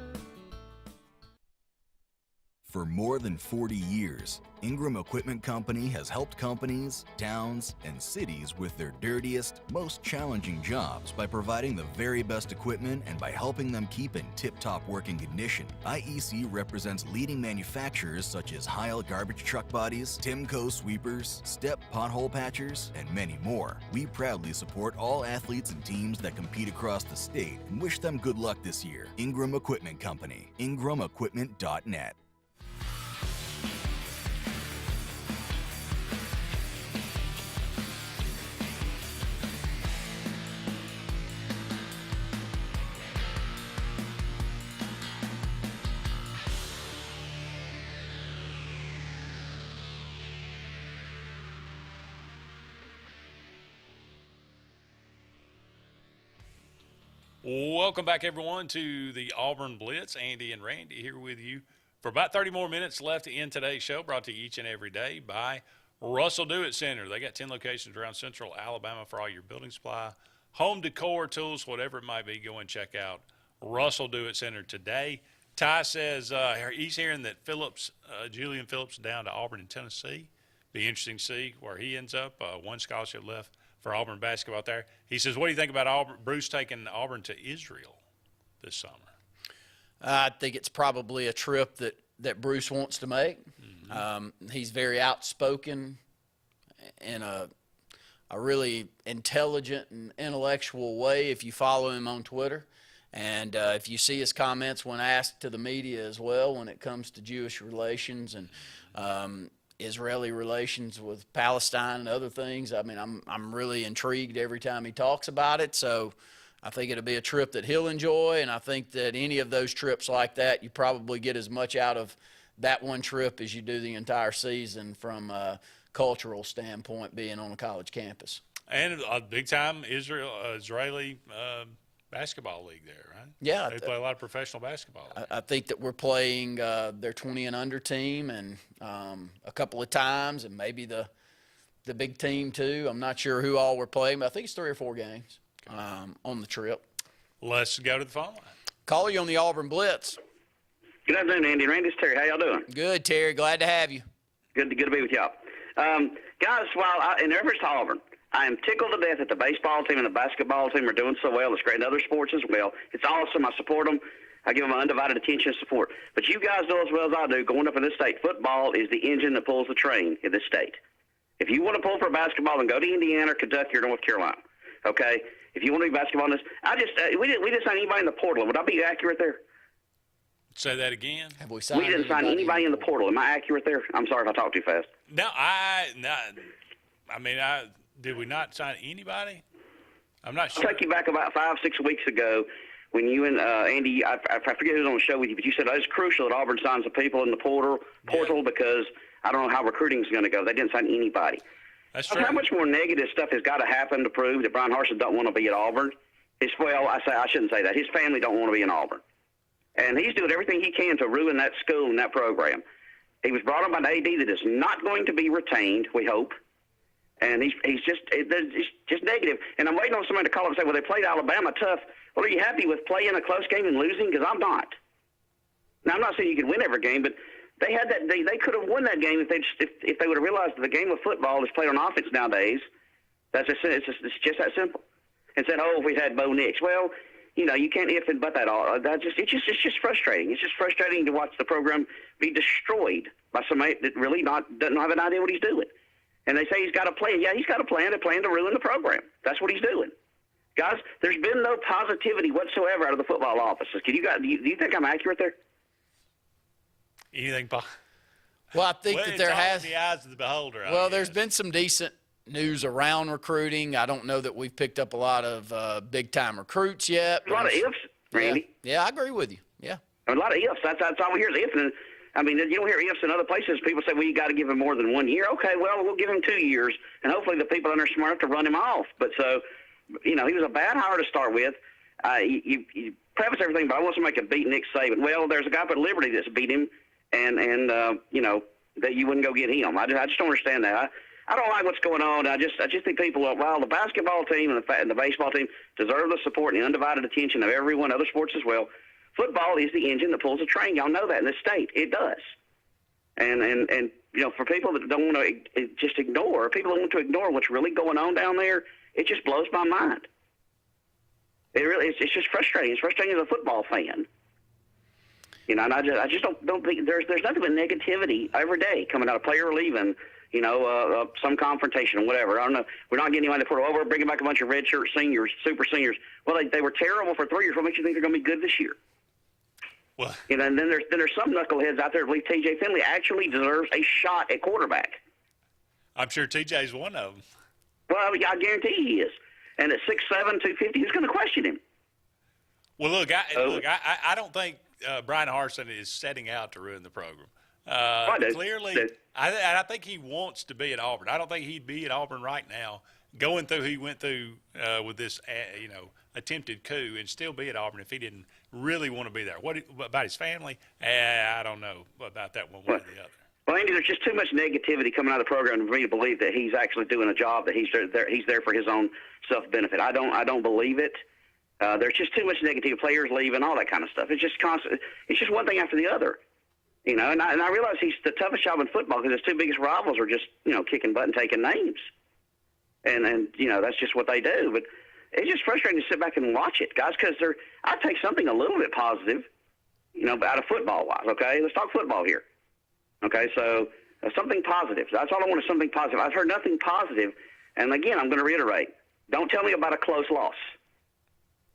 [SPEAKER 19] For more than 40 years, Ingram Equipment Company has helped companies, towns, and cities with their dirtiest, most challenging jobs by providing the very best equipment and by helping them keep in tip-top working condition. IEC represents leading manufacturers such as Heil garbage truck bodies, Timco sweepers, Step pothole patchers, and many more. We proudly support all athletes and teams that compete across the state and wish them good luck this year. Ingram Equipment Company, ingramequipment.net.
[SPEAKER 2] Welcome back, everyone, to the Auburn Blitz. Andy and Randy here with you for about 30 more minutes left in today's show, brought to you each and every day by Russell Do-It Center. They got 10 locations around Central Alabama for all your building supply, home decor, tools, whatever it might be. Go and check out Russell Do-It Center today. Ty says he's hearing that Julian Phillips down to Auburn in Tennessee. Be interesting to see where he ends up. One scholarship left for Auburn basketball there. He says, what do you think about Bruce taking Auburn to Israel this summer?
[SPEAKER 3] I think it's probably a trip that Bruce wants to make. Mm-hmm. He's very outspoken in a really intelligent and intellectual way if you follow him on Twitter. And if you see his comments when asked to the media as well when it comes to Jewish relations and Israeli relations with Palestine and other things. I mean, I'm really intrigued every time he talks about it. So I think it'll be a trip that he'll enjoy, and I think that any of those trips like that, you probably get as much out of that one trip as you do the entire season from a cultural standpoint being on a college campus.
[SPEAKER 2] And a big-time Israeli basketball league there, right?
[SPEAKER 3] Yeah.
[SPEAKER 2] They play a lot of professional basketball.
[SPEAKER 3] I think that we're playing their 20 and under team and a couple of times and maybe the big team too. I'm not sure who all we're playing, but I think it's 3 or 4 games on the trip.
[SPEAKER 2] Let's go to the phone line.
[SPEAKER 3] Caller, you on the Auburn Blitz.
[SPEAKER 20] Good afternoon, Andy and Randy. It's Terry. How y'all doing?
[SPEAKER 3] Good, Terry. Glad to have you.
[SPEAKER 20] Good to be with y'all. Guys, in reference to Auburn, I am tickled to death that the baseball team and the basketball team are doing so well. It's great in other sports as well. It's awesome. I support them. I give them my undivided attention and support. But you guys know as well as I do, going up in this state, football is the engine that pulls the train in this state. If you want to pull for basketball, then go to Indiana, or Kentucky, or North Carolina. Okay? If you want to be basketball in this, we didn't sign anybody in the portal. Would I be accurate there?
[SPEAKER 2] Say that again.
[SPEAKER 3] Have we
[SPEAKER 20] We didn't sign anybody in the portal. Am I accurate there? I'm sorry if I talk too fast.
[SPEAKER 2] No, did we not sign anybody? I'm not sure.
[SPEAKER 20] I'll take you back about 5-6 weeks ago when you and Andy, I forget who's on the show with you, but you said it's crucial that Auburn signs the people in the portal because I don't know how recruiting is going to go. They didn't sign anybody.
[SPEAKER 2] That's true.
[SPEAKER 20] How much more negative stuff has got to happen to prove that Brian Harsin don't want to be at Auburn? I shouldn't say that. His family don't want to be in Auburn. And he's doing everything he can to ruin that school and that program. He was brought up by an AD that is not going to be retained, we hope. And he's just negative. And I'm waiting on somebody to call up and say, well, they played Alabama tough. Well, are you happy with playing a close game and losing? Because I'm not. Now, I'm not saying you can win every game, but they had that. They could have won that game if they would have realized that the game of football is played on offense nowadays. It's just that simple. And said, if we had Bo Nix. Well, you can't if and but that all. It's just frustrating. It's just frustrating to watch the program be destroyed by somebody that really doesn't have an idea what he's doing. And they say he's got a plan. Yeah, he's got a plan to ruin the program. That's what he's doing. Guys, there's been no positivity whatsoever out of the football offices. Do you think I'm accurate there?
[SPEAKER 2] Anything?
[SPEAKER 3] Well, I think that there has
[SPEAKER 2] the eyes of the beholder.
[SPEAKER 3] Well, there's been some decent news around recruiting. I don't know that we've picked up a lot of big-time recruits yet.
[SPEAKER 20] A lot of ifs, Randy.
[SPEAKER 3] Yeah, I agree with you. Yeah.
[SPEAKER 20] A lot of ifs. That's all we hear is ifs. And, you don't hear ifs in other places. People say, well, you got to give him more than 1 year. Okay, well, we'll give him 2 years, and hopefully the people under are smart enough to run him off. But so, he was a bad hire to start with. You preface everything, but I want somebody to beat Nick Saban. Well, there's a guy up at Liberty that's beat him, and that you wouldn't go get him. I just don't understand that. I don't like what's going on. I just think people, while the basketball team and the baseball team deserve the support and the undivided attention of everyone, other sports as well, football is the engine that pulls the train. Y'all know that in this state. It does. And for people that don't want to just ignore, people that want to ignore what's really going on down there, it just blows my mind. It's just frustrating. It's frustrating as a football fan. And I just don't think there's nothing but negativity every day coming out of player leaving. Some confrontation or whatever. I don't know. We're not getting anybody to put over, bringing back a bunch of redshirt seniors, super seniors. Well, they were terrible for 3 years. What makes you think they're going to be good this year?
[SPEAKER 2] Well,
[SPEAKER 20] and then there's some knuckleheads out there that believe T.J. Finley actually deserves a shot at quarterback.
[SPEAKER 2] I'm sure T.J.'s one of them.
[SPEAKER 20] Well, I guarantee he is. And at 6'7", 250, who's going to question him?
[SPEAKER 2] Well, I don't think Brian Harsin is setting out to ruin the program. Clearly, I think he wants to be at Auburn. I don't think he'd be at Auburn right now, going through he went through with this, attempted coup, and still be at Auburn if he didn't really want to be there. What about his family? I don't know about that one way or the other.
[SPEAKER 20] Well, Andy, there's just too much negativity coming out of the program for me to believe that he's actually doing a job, that he's there for his own self-benefit. I don't believe it. There's just too much negativity, players leaving, all that kind of stuff. It's just constant. It's just one thing after the other. And I realize he's the toughest job in football because his two biggest rivals are just, kicking butt and taking names. And that's just what they do. But it's just frustrating to sit back and watch it, guys, because I take something a little bit positive, out of football-wise, okay? Let's talk football here. Okay, so something positive. That's all I want is something positive. I've heard nothing positive. And, again, I'm going to reiterate, don't tell me about a close loss.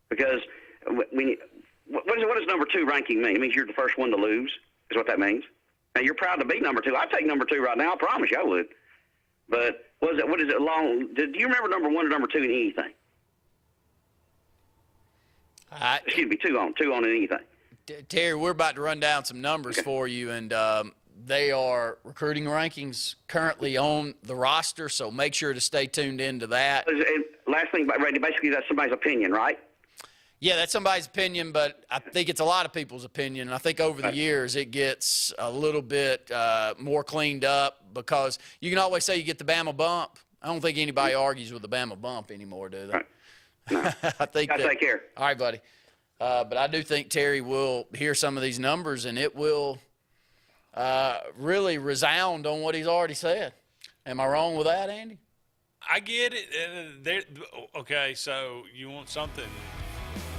[SPEAKER 20] Because what does number 2 ranking mean? It means you're the first one to lose. Is what that means. Now, you're proud to be number 2. I'd take number 2 right now. I promise you I would. But what is it long? Do you remember number 1 or number 2 in anything? Excuse me, 2 on in anything.
[SPEAKER 3] Terry, we're about to run down some numbers for you, and they are recruiting rankings currently on the roster, so make sure to stay tuned into that.
[SPEAKER 20] And last thing, Randy, basically that's somebody's opinion, right?
[SPEAKER 3] Yeah, that's somebody's opinion, but I think it's a lot of people's opinion. And I think over the years it gets a little bit more cleaned up because you can always say you get the Bama bump. I don't think anybody argues with the Bama bump anymore, do they?
[SPEAKER 20] Right. No.
[SPEAKER 3] I think
[SPEAKER 20] take care.
[SPEAKER 3] All right, buddy. But I do think Terry will hear some of these numbers, and it will really resound on what he's already said. Am I wrong with that, Andy?
[SPEAKER 2] I get it. Okay, so you want something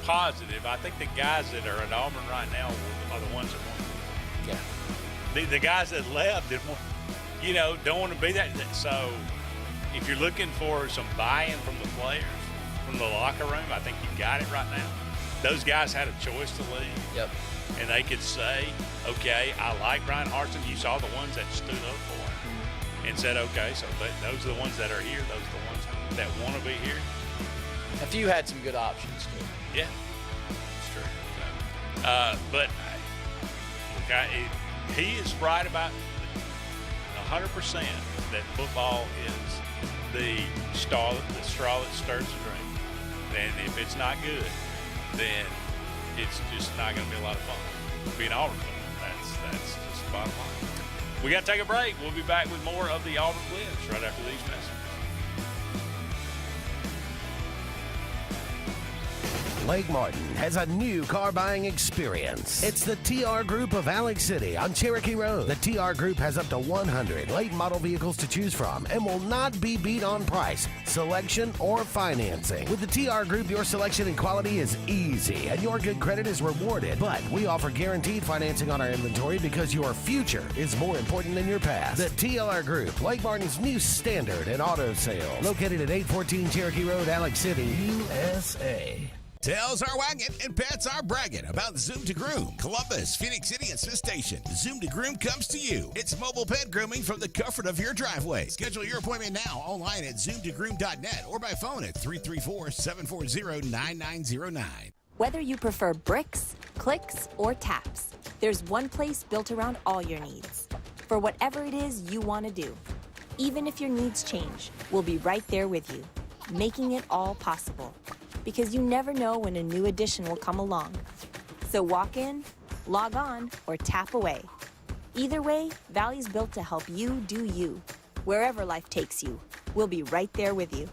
[SPEAKER 2] positive. I think the guys that are at Auburn right now are the ones that want to. Yeah. The guys that left didn't want, don't want to be that. So if you're looking for some buy-in from the players, from the locker room, I think you got it right now. Those guys had a choice to leave.
[SPEAKER 3] Yep.
[SPEAKER 2] And they could say, okay, I like Brian Harsin. You saw the ones that stood up for him and said, okay, so those are the ones that are here. Those are the ones that want to be here.
[SPEAKER 3] A few had some good options, too.
[SPEAKER 2] Yeah, it's true. But he is right about 100% that football is the straw that stirs the drink. And if it's not good, then it's just not going to be a lot of fun. Being Auburn fan, that's just the bottom line. We got to take a break. We'll be back with more of the Auburn Blitz right after these messages.
[SPEAKER 9] Lake Martin has a new car buying experience. It's the TR Group of Alex City on Cherokee Road. The TR Group has up to 100 late model vehicles to choose from and will not be beat on price, selection, or financing. With the TR Group, your selection and quality is easy and your good credit is rewarded. But we offer guaranteed financing on our inventory because your future is more important than your past. The TR Group, Lake Martin's new standard in auto sales. Located at 814 Cherokee Road, Alex City, USA.
[SPEAKER 10] Tails are wagging and pets are bragging about Zoom to Groom. Columbus, Phoenix City, and Smith Station. Zoom to Groom comes to you. It's mobile pet grooming from the comfort of your driveway. Schedule your appointment now online at zoomtogroom.net or by phone at 334-740-9909.
[SPEAKER 21] Whether you prefer bricks, clicks, or taps, there's one place built around all your needs. For whatever it is you want to do. Even if your needs change, we'll be right there with you, making it all possible. Because you never know when a new addition will come along. So walk in, log on, or tap away. Either way, Valley's built to help you do you. Wherever life takes you, we'll be right there with you.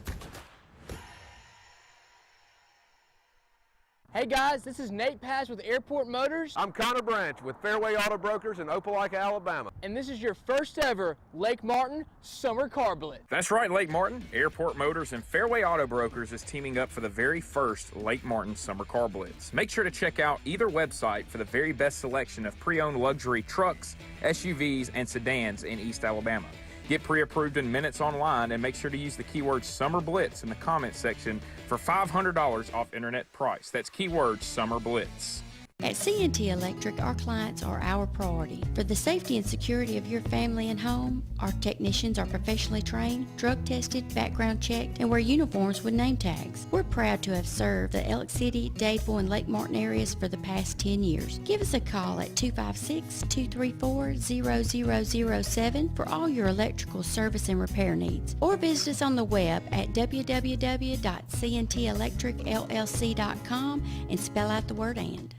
[SPEAKER 22] Hey guys, this is Nate Paz with Airport Motors.
[SPEAKER 23] I'm Connor Branch with Fairway Auto Brokers in Opelika, Alabama.
[SPEAKER 22] And this is your first ever Lake Martin Summer Car Blitz.
[SPEAKER 24] That's right, Lake Martin. Airport Motors and Fairway Auto Brokers is teaming up for the very first Lake Martin Summer Car Blitz. Make sure to check out either website for the very best selection of pre-owned luxury trucks, SUVs, and sedans in East Alabama. Get pre-approved in minutes online and make sure to use the keyword Summer Blitz in the comments section for $500 off internet price. That's keyword Summer Blitz.
[SPEAKER 25] At C&T Electric, our clients are our priority. For the safety and security of your family and home, our technicians are professionally trained, drug tested, background checked, and wear uniforms with name tags. We're proud to have served the Elk City, Dadeville, and Lake Martin areas for the past 10 years. Give us a call at 256-234-0007 for all your electrical service and repair needs. Or visit us on the web at www.cntelectricllc.com and spell out the word "and."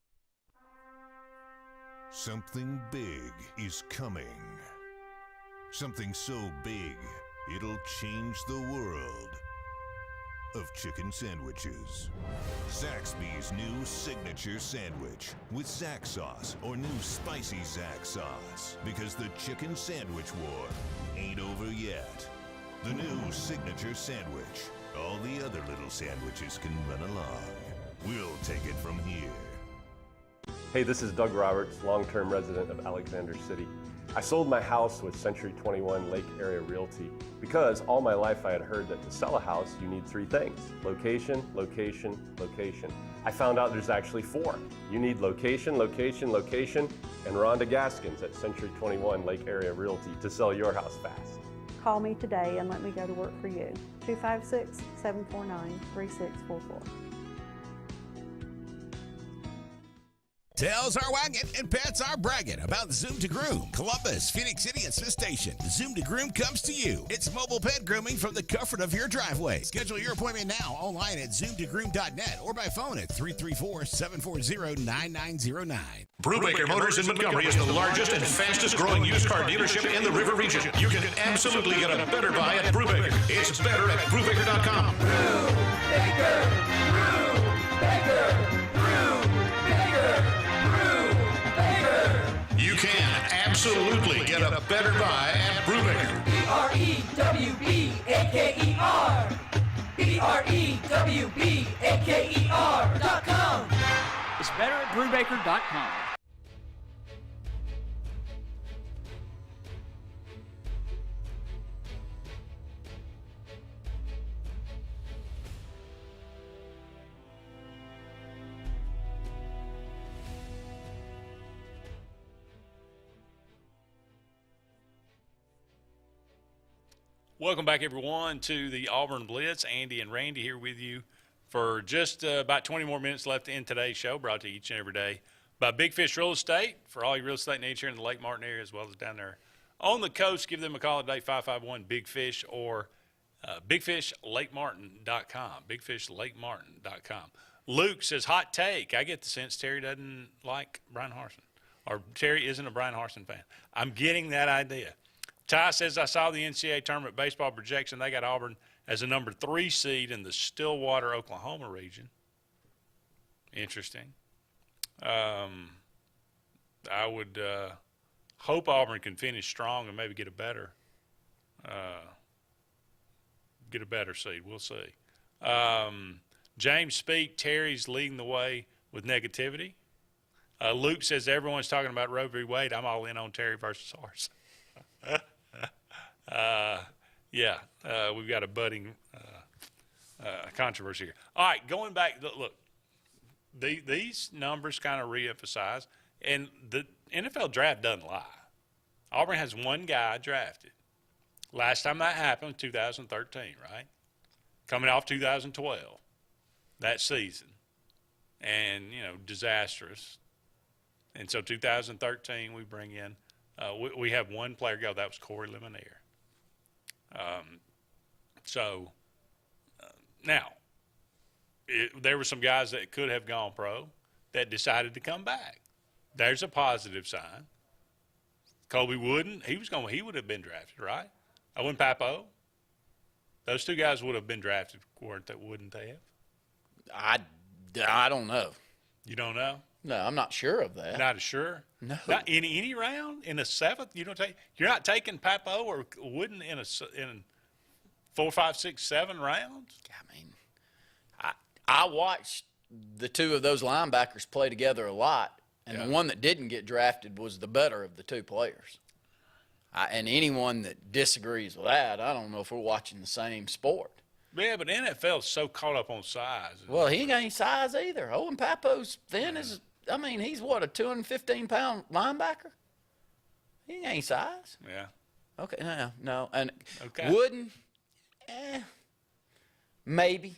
[SPEAKER 26] Something big is coming. Something so big, it'll change the world of chicken sandwiches. Zaxby's new signature sandwich with Zax sauce or new spicy Zax sauce. Because the chicken sandwich war ain't over yet. The new signature sandwich. All the other little sandwiches can run along. We'll take it from here.
[SPEAKER 27] Hey, this is Doug Roberts, long-term resident of Alexander City. I sold my house with Century 21 Lake Area Realty because all my life I had heard that to sell a house you need 3 things: location, location, location. I found out there's actually 4. You need location, location, location, and Rhonda Gaskins at Century 21 Lake Area Realty to sell your house fast.
[SPEAKER 28] Call me today and let me go to work for you. 256-749-3644.
[SPEAKER 10] Tails are wagging and pets are bragging about Zoom to Groom. Columbus, Phoenix City, and Smith Station. Zoom to Groom comes to you. It's mobile pet grooming from the comfort of your driveway. Schedule your appointment now online at zoomtogroom.net or by phone at 334-740-9909.
[SPEAKER 29] Brubaker Motors in Montgomery is the largest and fastest growing used car dealership in the River region. You can absolutely get a better buy at Brubaker. It's better at Brubaker.com.
[SPEAKER 5] Brubaker, Brubaker, Brubaker.
[SPEAKER 29] can absolutely get a better buy at Brubaker.
[SPEAKER 5] BREWBAKER. BREWBAKER.com.
[SPEAKER 22] It's better at BrewBaker.com.
[SPEAKER 2] Welcome back, everyone, to the Auburn Blitz. Andy and Randy here with you for just about 20 more minutes left in today's show, brought to you each and every day by Big Fish Real Estate. For all your real estate needs here in the Lake Martin area as well as down there on the coast, give them a call today, 551-BIG-FISH or BigFishLakeMartin.com, BigFishLakeMartin.com. Luke says, hot take. I get the sense Terry doesn't like Brian Harsin, or Terry isn't a Brian Harsin fan. I'm getting that idea. Ty says, I saw the NCAA tournament baseball projection. They got Auburn as a number 3 seed in the Stillwater, Oklahoma region. Interesting. I would hope Auburn can finish strong and maybe get a better seed. We'll see. James Speak, Terry's leading the way with negativity. Luke says, everyone's talking about Roe v. Wade. I'm all in on Terry versus Harsin. We've got a budding controversy here. All right, going back, look, these numbers kind of reemphasize, and the NFL draft doesn't lie. Auburn has one guy drafted. Last time that happened, 2013, right? Coming off 2012, that season, and, disastrous. And so 2013, we bring in we have one player go. That was Corey Lemonnier. Now, there were some guys that could have gone pro that decided to come back. There's a positive sign. Colby Wooden, he would have been drafted, right? Owen Papo. Those two guys would have been drafted, wouldn't they have?
[SPEAKER 3] I don't know.
[SPEAKER 2] You don't know?
[SPEAKER 3] No, I'm not sure of that.
[SPEAKER 2] Not as sure?
[SPEAKER 3] No.
[SPEAKER 2] Not in any round? In the 7th? You're not taking Papo or Wooden in 4, 5, 6, 7 rounds?
[SPEAKER 3] I mean, I watched the two of those linebackers play together a lot, and the one that didn't get drafted was the better of the two players. And anyone that disagrees with that, I don't know if we're watching the same sport.
[SPEAKER 2] Yeah, but NFL's so caught up on size.
[SPEAKER 3] Well, he ain't any size either. Owen Papo's thin as – he's what, a 215-pound linebacker? He ain't any size.
[SPEAKER 2] Yeah.
[SPEAKER 3] Okay, no. And Wooden, maybe.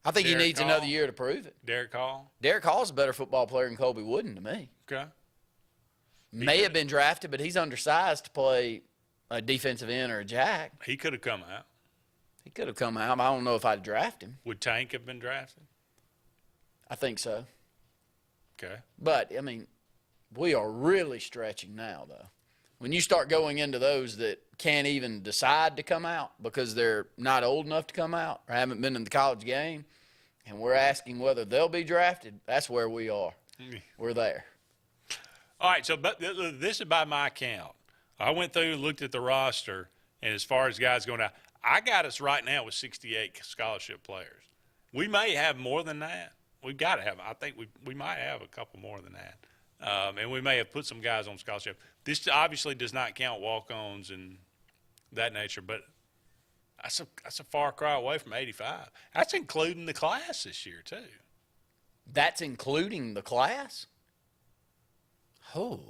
[SPEAKER 3] I think he needs another year to prove it.
[SPEAKER 2] Derek Hall?
[SPEAKER 3] Derek Hall's a better football player than Colby Wooden to me.
[SPEAKER 2] Okay.
[SPEAKER 3] May have been drafted, but he's undersized to play a defensive end or a jack.
[SPEAKER 2] He could have come out.
[SPEAKER 3] He could have come out. I don't know if I'd draft him.
[SPEAKER 2] Would Tank have been drafted?
[SPEAKER 3] I think so.
[SPEAKER 2] Okay.
[SPEAKER 3] But, we are really stretching now, though. When you start going into those that can't even decide to come out because they're not old enough to come out or haven't been in the college game, and we're asking whether they'll be drafted, that's where we are. We're there.
[SPEAKER 2] All right, so this is by my count. I went through and looked at the roster, and as far as guys going out, I got us right now with 68 scholarship players. We may have more than that. We've got to have. I think we might have a couple more than that, and we may have put some guys on scholarship. This obviously does not count walk-ons and that nature, but that's a far cry away from 85. That's including the class this year too.
[SPEAKER 3] That's including the class? Oh,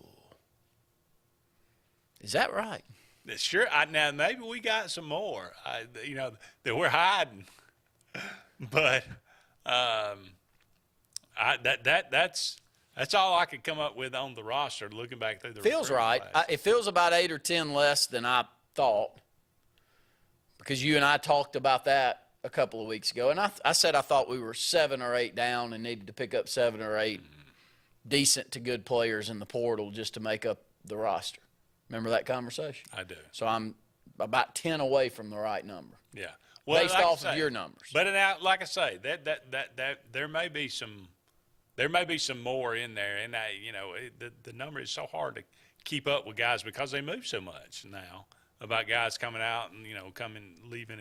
[SPEAKER 3] is that right?
[SPEAKER 2] Sure. Now maybe we got some more, that we're hiding, but that's all I could come up with on the roster. Looking back through the
[SPEAKER 3] feels right. It feels about 8 or 10 less than I thought, because you and I talked about that a couple of weeks ago, and I said I thought we were 7 or 8 down and needed to pick up 7 or 8 decent to good players in the portal just to make up the roster. Remember that conversation?
[SPEAKER 2] I do.
[SPEAKER 3] So I'm about 10 away from the right number.
[SPEAKER 2] Yeah.
[SPEAKER 3] Well, based off of your numbers.
[SPEAKER 2] But now, like I say, that there may be some more in there, and the number is so hard to keep up with guys because they move so much now about guys coming out and, leaving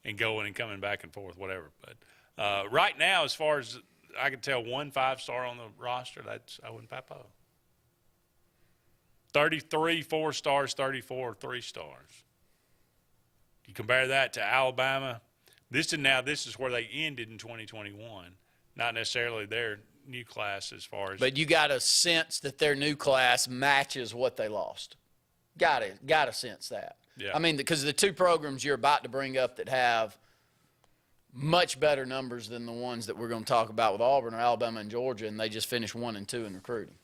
[SPEAKER 2] and going and coming back and forth, whatever. But right now, as far as I can tell, 1 5-star on the roster, that's Owen Papo. 33 4-stars, 34 3-stars. You compare that to Alabama. This is where they ended in 2021, not necessarily their new class as far as.
[SPEAKER 3] But you got a sense that their new class matches what they lost. Got to sense that.
[SPEAKER 2] Yeah.
[SPEAKER 3] I mean, because the two programs you're about to bring up that have much better numbers than the ones that we're going to talk about with Auburn are Alabama and Georgia, and they just finished 1 and 2 in recruiting.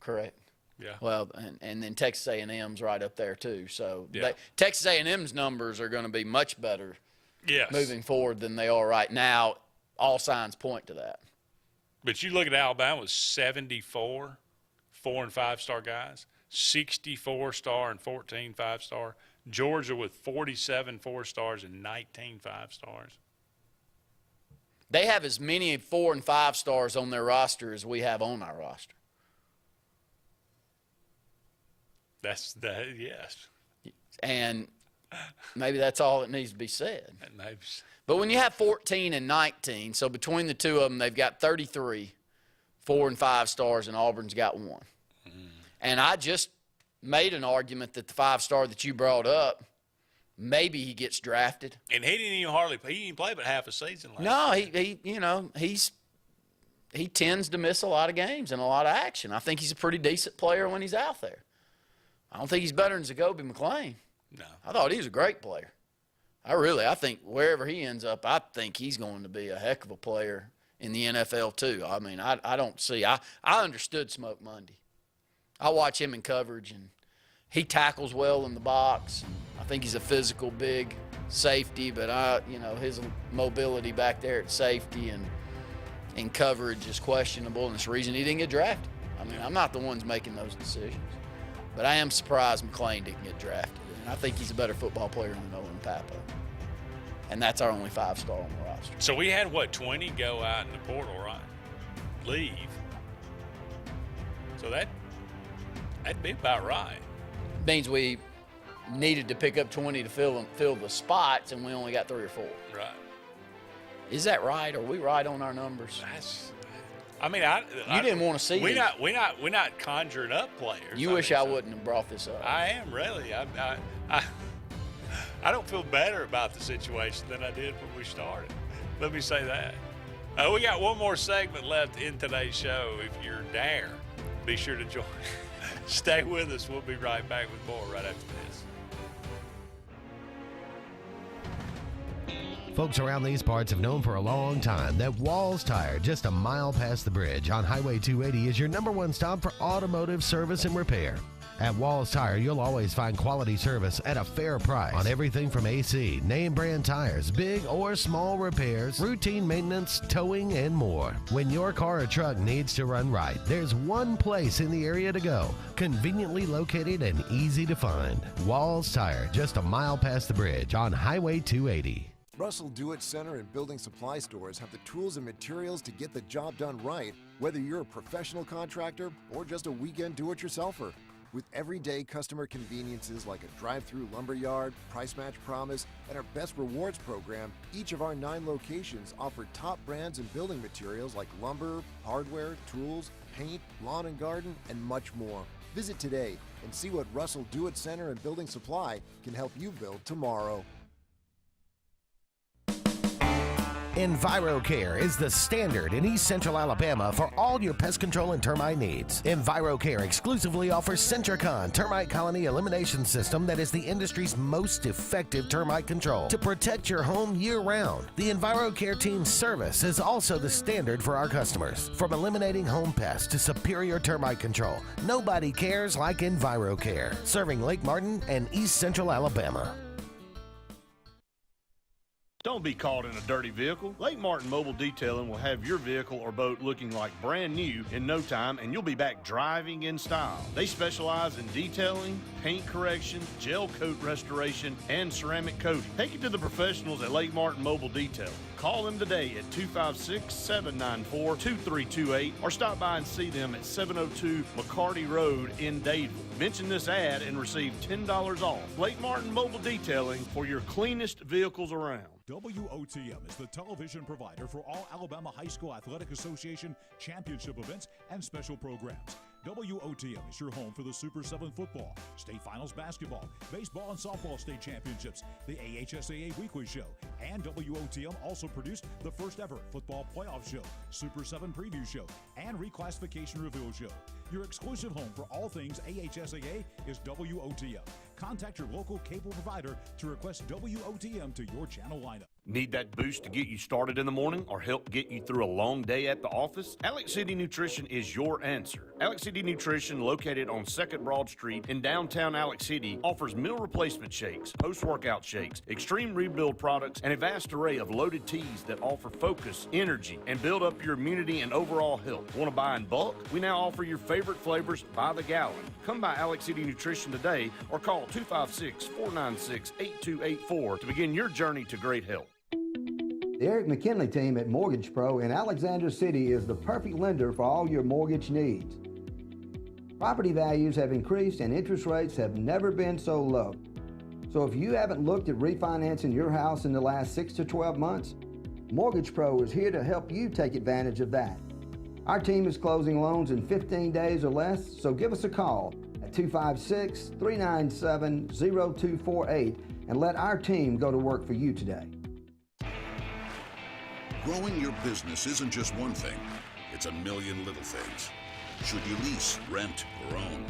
[SPEAKER 3] Correct.
[SPEAKER 2] Yeah.
[SPEAKER 3] Well, and then Texas A&M's right up there too. So
[SPEAKER 2] Yeah.
[SPEAKER 3] Texas A&M's numbers are going to be much better
[SPEAKER 2] Yes.
[SPEAKER 3] moving forward than they are right now. All signs point to that.
[SPEAKER 2] But you look at Alabama with 74 4- and 5-star guys, 64 4-star and 14 5-star. Georgia with 47 4-stars and 19 5-stars.
[SPEAKER 3] They have as many 4- and 5-stars on their roster as we have on our roster.
[SPEAKER 2] Yes.
[SPEAKER 3] And maybe that's all that needs to be said.
[SPEAKER 2] Maybe.
[SPEAKER 3] But when you have 14 and 19, so between the two of them, they've got 33 4- and 5-stars, and Auburn's got 1. And I just made an argument that the 5-star that you brought up, maybe he gets drafted.
[SPEAKER 2] And he didn't even he didn't play but half a season last
[SPEAKER 3] No,
[SPEAKER 2] year.
[SPEAKER 3] he tends to miss a lot of games and a lot of action. I think he's a pretty decent player when he's out there. I don't think he's better than Zacoby McClain.
[SPEAKER 2] No.
[SPEAKER 3] I thought he was a great player. I think wherever he ends up, I think he's going to be a heck of a player in the NFL too. I mean, I don't see – I understood Smoke Monday. I watch him in coverage, and he tackles well in the box. I think he's a physical, big safety, but his mobility back there at safety and in coverage is questionable, and it's the reason he didn't get drafted. I mean, I'm not the ones making those decisions. But I am surprised McClain didn't get drafted. And I think he's a better football player than Owen Papo. And that's our only 5-star on the roster.
[SPEAKER 2] So we had, 20 go out in the portal, right? Leave. So that'd be about right.
[SPEAKER 3] Means we needed to pick up 20 to fill the spots, and we only got 3 or 4.
[SPEAKER 2] Right.
[SPEAKER 3] Is that right? Are we right on our numbers?
[SPEAKER 2] You
[SPEAKER 3] didn't want to see
[SPEAKER 2] we're
[SPEAKER 3] these.
[SPEAKER 2] not conjuring up players.
[SPEAKER 3] You wish I wouldn't have brought this up.
[SPEAKER 2] I am really. I don't feel better about the situation than I did when we started. Let me say that. We got one more segment left in today's show. If you're there, be sure to join. Stay with us. We'll be right back with more right after this.
[SPEAKER 9] Folks around these parts have known for a long time that Walls Tire, just a mile past the bridge on Highway 280, is your #1 stop for automotive service and repair. At Walls Tire, you'll always find quality service at a fair price on everything from AC, name brand tires, big or small repairs, routine maintenance, towing, and more. When your car or truck needs to run right, there's one place in the area to go, conveniently located and easy to find. Walls Tire, just a mile past the bridge on Highway 280.
[SPEAKER 18] Russell Do-It Center and building supply stores have the tools and materials to get the job done right, whether you're a professional contractor or just a weekend do-it-yourselfer. With everyday customer conveniences like a drive-through lumberyard, price match promise, and our Best Rewards program, each of our 9 locations offer top brands and building materials like lumber, hardware, tools, paint, lawn and garden, and much more. Visit today and see what Russell Do-It Center and Building Supply can help you build tomorrow.
[SPEAKER 9] EnviroCare is the standard in East Central Alabama for all your pest control and termite needs. EnviroCare exclusively offers Centricon termite colony elimination system that is the industry's most effective termite control to protect your home year-round. The EnviroCare team's service is also the standard for our customers. From eliminating home pests to superior termite control, nobody cares like EnviroCare, serving Lake Martin and East Central Alabama.
[SPEAKER 15] Don't be caught in a dirty vehicle. Lake Martin Mobile Detailing will have your vehicle or boat looking like brand new in no time, and you'll be back driving in style. They specialize in detailing, paint correction, gel coat restoration, and ceramic coating. Take it to the professionals at Lake Martin Mobile Detailing. Call them today at 256-794-2328 or stop by and see them at 702 McCarty Road in Dadeville. Mention this ad and receive $10 off. Lake Martin Mobile Detailing for your cleanest vehicles around.
[SPEAKER 1] WOTM is the television provider for all Alabama High School Athletic Association championship events and special programs. WOTM is your home for the Super 7 football, state finals basketball, baseball and softball state championships, the AHSAA weekly show, and WOTM also produced the first ever football playoff show, Super 7 preview show, and reclassification reveal show. Your exclusive home for all things AHSAA is WOTM. Contact your local cable provider to request WOTM to your channel lineup.
[SPEAKER 15] Need that boost to get you started in the morning or help get you through a long day at the office? Alex City Nutrition is your answer. Alex City Nutrition, located on 2nd Broad Street in downtown Alex City, offers meal replacement shakes, post-workout shakes, extreme rebuild products, and a vast array of loaded teas that offer focus, energy, and build up your immunity and overall health. Want to buy in bulk? We now offer your favorite flavors by the gallon. Come by Alex City Nutrition today or call 256-496-8284 to begin your journey to great health.
[SPEAKER 4] The Eric McKinley team at Mortgage Pro in Alexander City is the perfect lender for all your mortgage needs. Property values have increased and interest rates have never been so low. So if you haven't looked at refinancing your house in the last 6 to 12 months, Mortgage Pro is here to help you take advantage of that. Our team is closing loans in 15 days or less, so give us a call at 256-397-0248 and let our team go to work for you today.
[SPEAKER 26] Growing your business isn't just one thing, it's a million little things. Should you lease, rent, or own?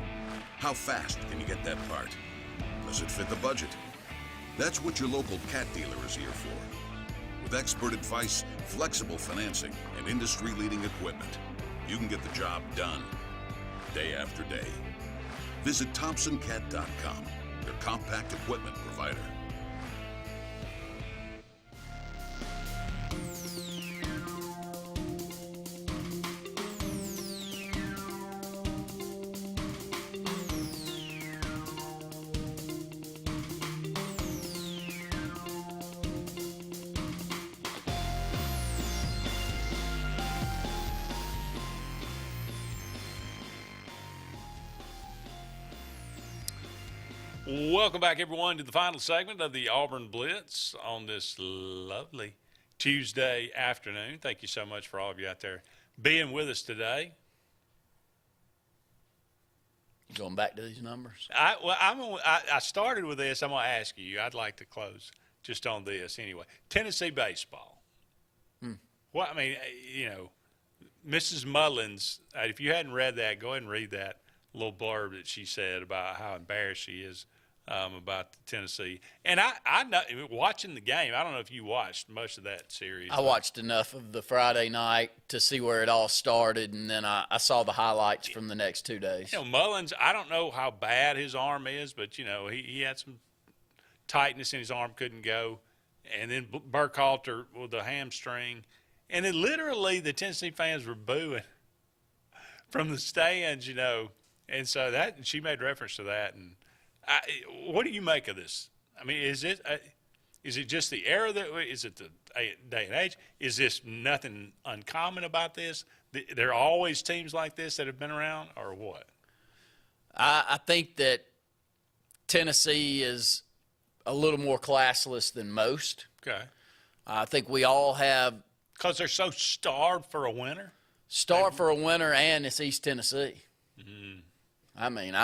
[SPEAKER 26] How fast can you get that part? Does it fit the budget? That's what your local cat dealer is here for. With expert advice, flexible financing, and industry-leading equipment, you can get the job done, day after day. Visit ThompsonCat.com, your compact equipment provider.
[SPEAKER 2] Welcome back, everyone, to the final segment of the Auburn Blitz on this lovely Tuesday afternoon. Thank you so much for all of you out there being with us today.
[SPEAKER 3] You going back to these numbers?
[SPEAKER 2] I started with this. I'm going to ask you. I'd like to close just on this anyway. Tennessee baseball. Well, I mean, you know, Mrs. Mullins, if you hadn't read that, go ahead and read that little blurb that she said about how embarrassed she is about Tennessee. And I know, watching the game, I don't know if you watched most of that series.
[SPEAKER 3] I watched enough of the Friday night to see where it all started, and then I saw the highlights from the next 2 days.
[SPEAKER 2] You know, Mullins, I don't know how bad his arm is, but, you know, he had some tightness in his arm, couldn't go. And then Burkhalter with the hamstring. And then literally the Tennessee fans were booing from the stands, you know. And so that she made reference to that. And what do you make of this? I mean, is it just the era is it the day and age? Is this nothing uncommon about this? There are always teams like this that have been around, or what?
[SPEAKER 3] I think that Tennessee is a little more classless than most.
[SPEAKER 2] Okay.
[SPEAKER 3] I think we all have.
[SPEAKER 2] Because they're so starved for a winner?
[SPEAKER 3] Starved for a winner, and it's East Tennessee.
[SPEAKER 2] Mm-hmm.
[SPEAKER 3] I mean,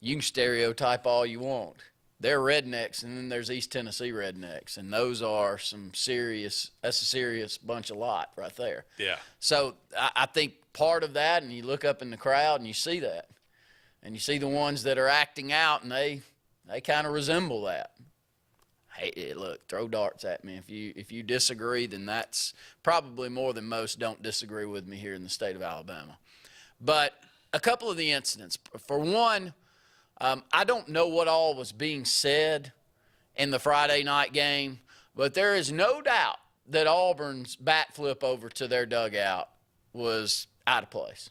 [SPEAKER 3] you can stereotype all you want. They're rednecks, and then there's East Tennessee rednecks, and those are that's a serious bunch of lot right there.
[SPEAKER 2] Yeah.
[SPEAKER 3] So I think part of that, and you look up in the crowd and you see that, and you see the ones that are acting out, and they kind of resemble that. Hey, look, throw darts at me. If you disagree, then that's probably more than most don't disagree with me here in the state of Alabama. But a couple of the incidents. For one, I don't know what all was being said in the Friday night game, But there is no doubt that Auburn's bat flip over to their dugout was out of place.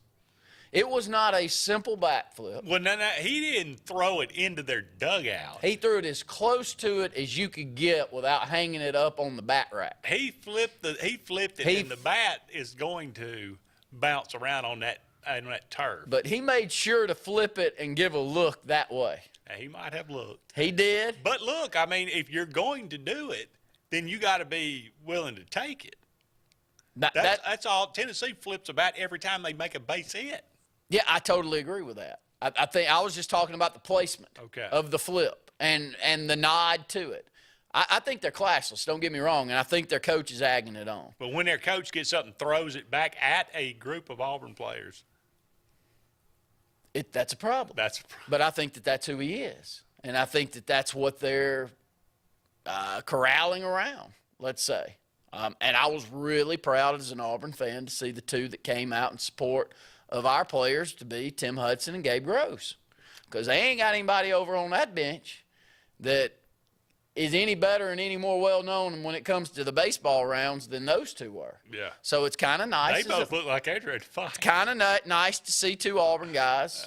[SPEAKER 3] It was not a simple bat flip.
[SPEAKER 2] Well, no, he didn't throw it into their dugout.
[SPEAKER 3] He threw it as close to it as you could get without hanging it up on the bat rack.
[SPEAKER 2] He flipped it, and the bat is going to bounce around on that turf.
[SPEAKER 3] But he made sure to flip it and give a look that way.
[SPEAKER 2] He might have looked.
[SPEAKER 3] He did.
[SPEAKER 2] But look, I mean, if you're going to do it, then you got to be willing to take it. That's all. Tennessee flips a bat every time they make a base hit.
[SPEAKER 3] Yeah, I totally agree with that. I think I was just talking about the placement of the flip and the nod to it. I think they're classless, don't get me wrong, and I think their coach is egging it on.
[SPEAKER 2] But when their coach gets up and throws it back at a group of Auburn players,
[SPEAKER 3] that's a problem. But I think that's who he is, and I think that's what they're corralling around, let's say. And I was really proud as an Auburn fan to see the two that came out in support of our players to be Tim Hudson and Gabe Gross, because they ain't got anybody over on that bench that is any better and any more well-known when it comes to the baseball rounds than those two were.
[SPEAKER 2] Yeah.
[SPEAKER 3] So it's kind of nice.
[SPEAKER 2] They both look like they're ready to fight.
[SPEAKER 3] It's kind of nice to see two Auburn guys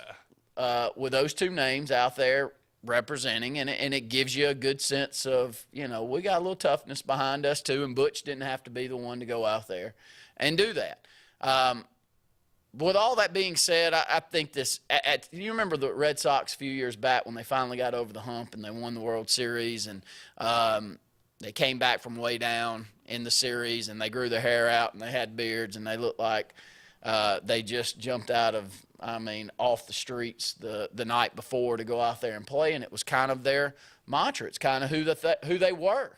[SPEAKER 3] with those two names out there representing, and it gives you a good sense of, we got a little toughness behind us too, and Butch didn't have to be the one to go out there and do that. With all that being said, I think this you remember the Red Sox a few years back when they finally got over the hump and they won the World Series, and they came back from way down in the series, and they grew their hair out and they had beards, and they looked like they just jumped out of, off the streets the night before to go out there and play, and it was kind of their mantra. It's kind of who they were.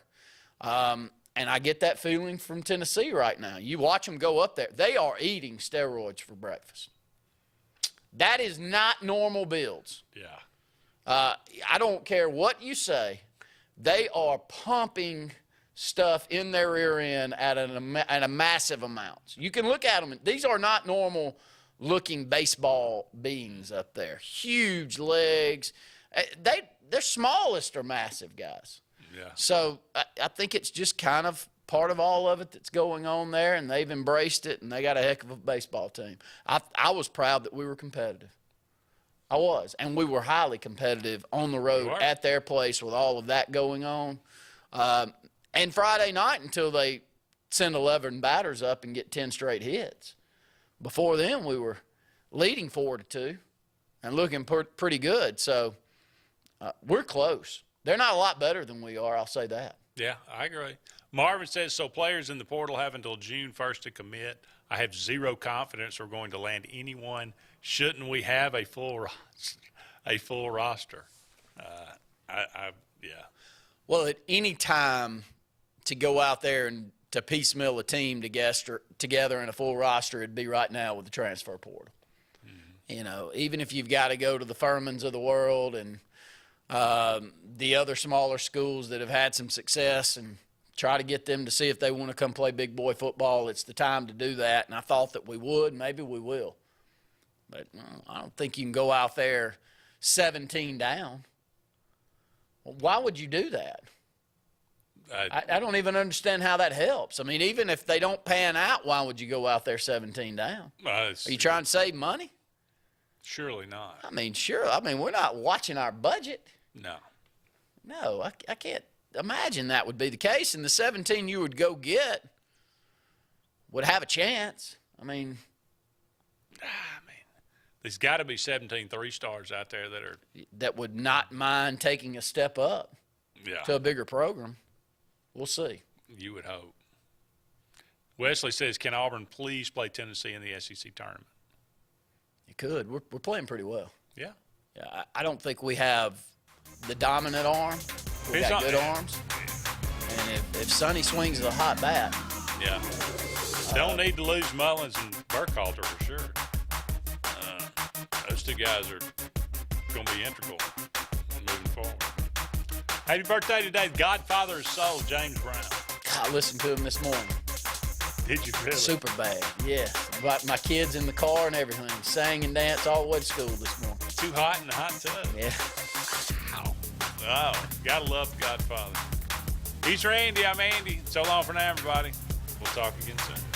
[SPEAKER 3] And I get that feeling from Tennessee right now. You watch them go up there. They are eating steroids for breakfast. That is not normal builds.
[SPEAKER 2] Yeah.
[SPEAKER 3] I don't care what you say. They are pumping stuff in their rear end at a massive amount. You can look at them. These are not normal-looking baseball beings up there. Huge legs. Their smallest are massive guys.
[SPEAKER 2] Yeah.
[SPEAKER 3] So I think it's just kind of part of all of it that's going on there, and they've embraced it, and they got a heck of a baseball team. I was proud that we were competitive. I was, and we were highly competitive on the road at their place with all of that going on. And Friday night until they send 11 batters up and get 10 straight hits. Before then, we were leading 4-2 and looking pretty good. So we're close. They're not a lot better than we are, I'll say that.
[SPEAKER 2] Yeah, I agree. Marvin says, so players in the portal have until June 1st to commit. I have zero confidence we're going to land anyone. Shouldn't we have a full roster? Yeah.
[SPEAKER 3] Well, at any time to go out there and to piecemeal a team together in a full roster, it'd be right now with the transfer portal. Mm-hmm. Even if you've got to go to the Furmans of the world and the other smaller schools that have had some success and try to get them to see if they want to come play big boy football, it's the time to do that. And I thought that we would. Maybe we will. But I don't think you can go out there 17 down. Well, why would you do that? I don't even understand how that helps. Even if they don't pan out, why would you go out there 17 down? Are you trying to save money?
[SPEAKER 2] Surely not.
[SPEAKER 3] Sure. We're not watching our budget.
[SPEAKER 2] No,
[SPEAKER 3] I can't imagine that would be the case. And the 17 you would go get would have a chance.
[SPEAKER 2] there's got to be 17 3-stars out there
[SPEAKER 3] that would not mind taking a step up to a bigger program. We'll see.
[SPEAKER 2] You would hope. Wesley says, can Auburn please play Tennessee in the SEC tournament?
[SPEAKER 3] It could. We're playing pretty well.
[SPEAKER 2] Yeah.
[SPEAKER 3] I don't think we have the dominant arm. We got good arms. And if Sonny swings a hot bat.
[SPEAKER 2] Yeah. Don't need to lose Mullins and Burkhalter for sure. Those two guys are going to be integral moving forward. Happy birthday today, the Godfather of Soul, James Brown.
[SPEAKER 3] I listened to him this morning.
[SPEAKER 2] Did you really?
[SPEAKER 3] Super bad, yeah. Brought my kids in the car and everything. Sang and danced all the way to school this morning.
[SPEAKER 2] Too hot in the hot tub.
[SPEAKER 3] Yeah.
[SPEAKER 2] Wow. Gotta love the Godfather. He's Randy. I'm Andy. So long for now, everybody. We'll talk again soon.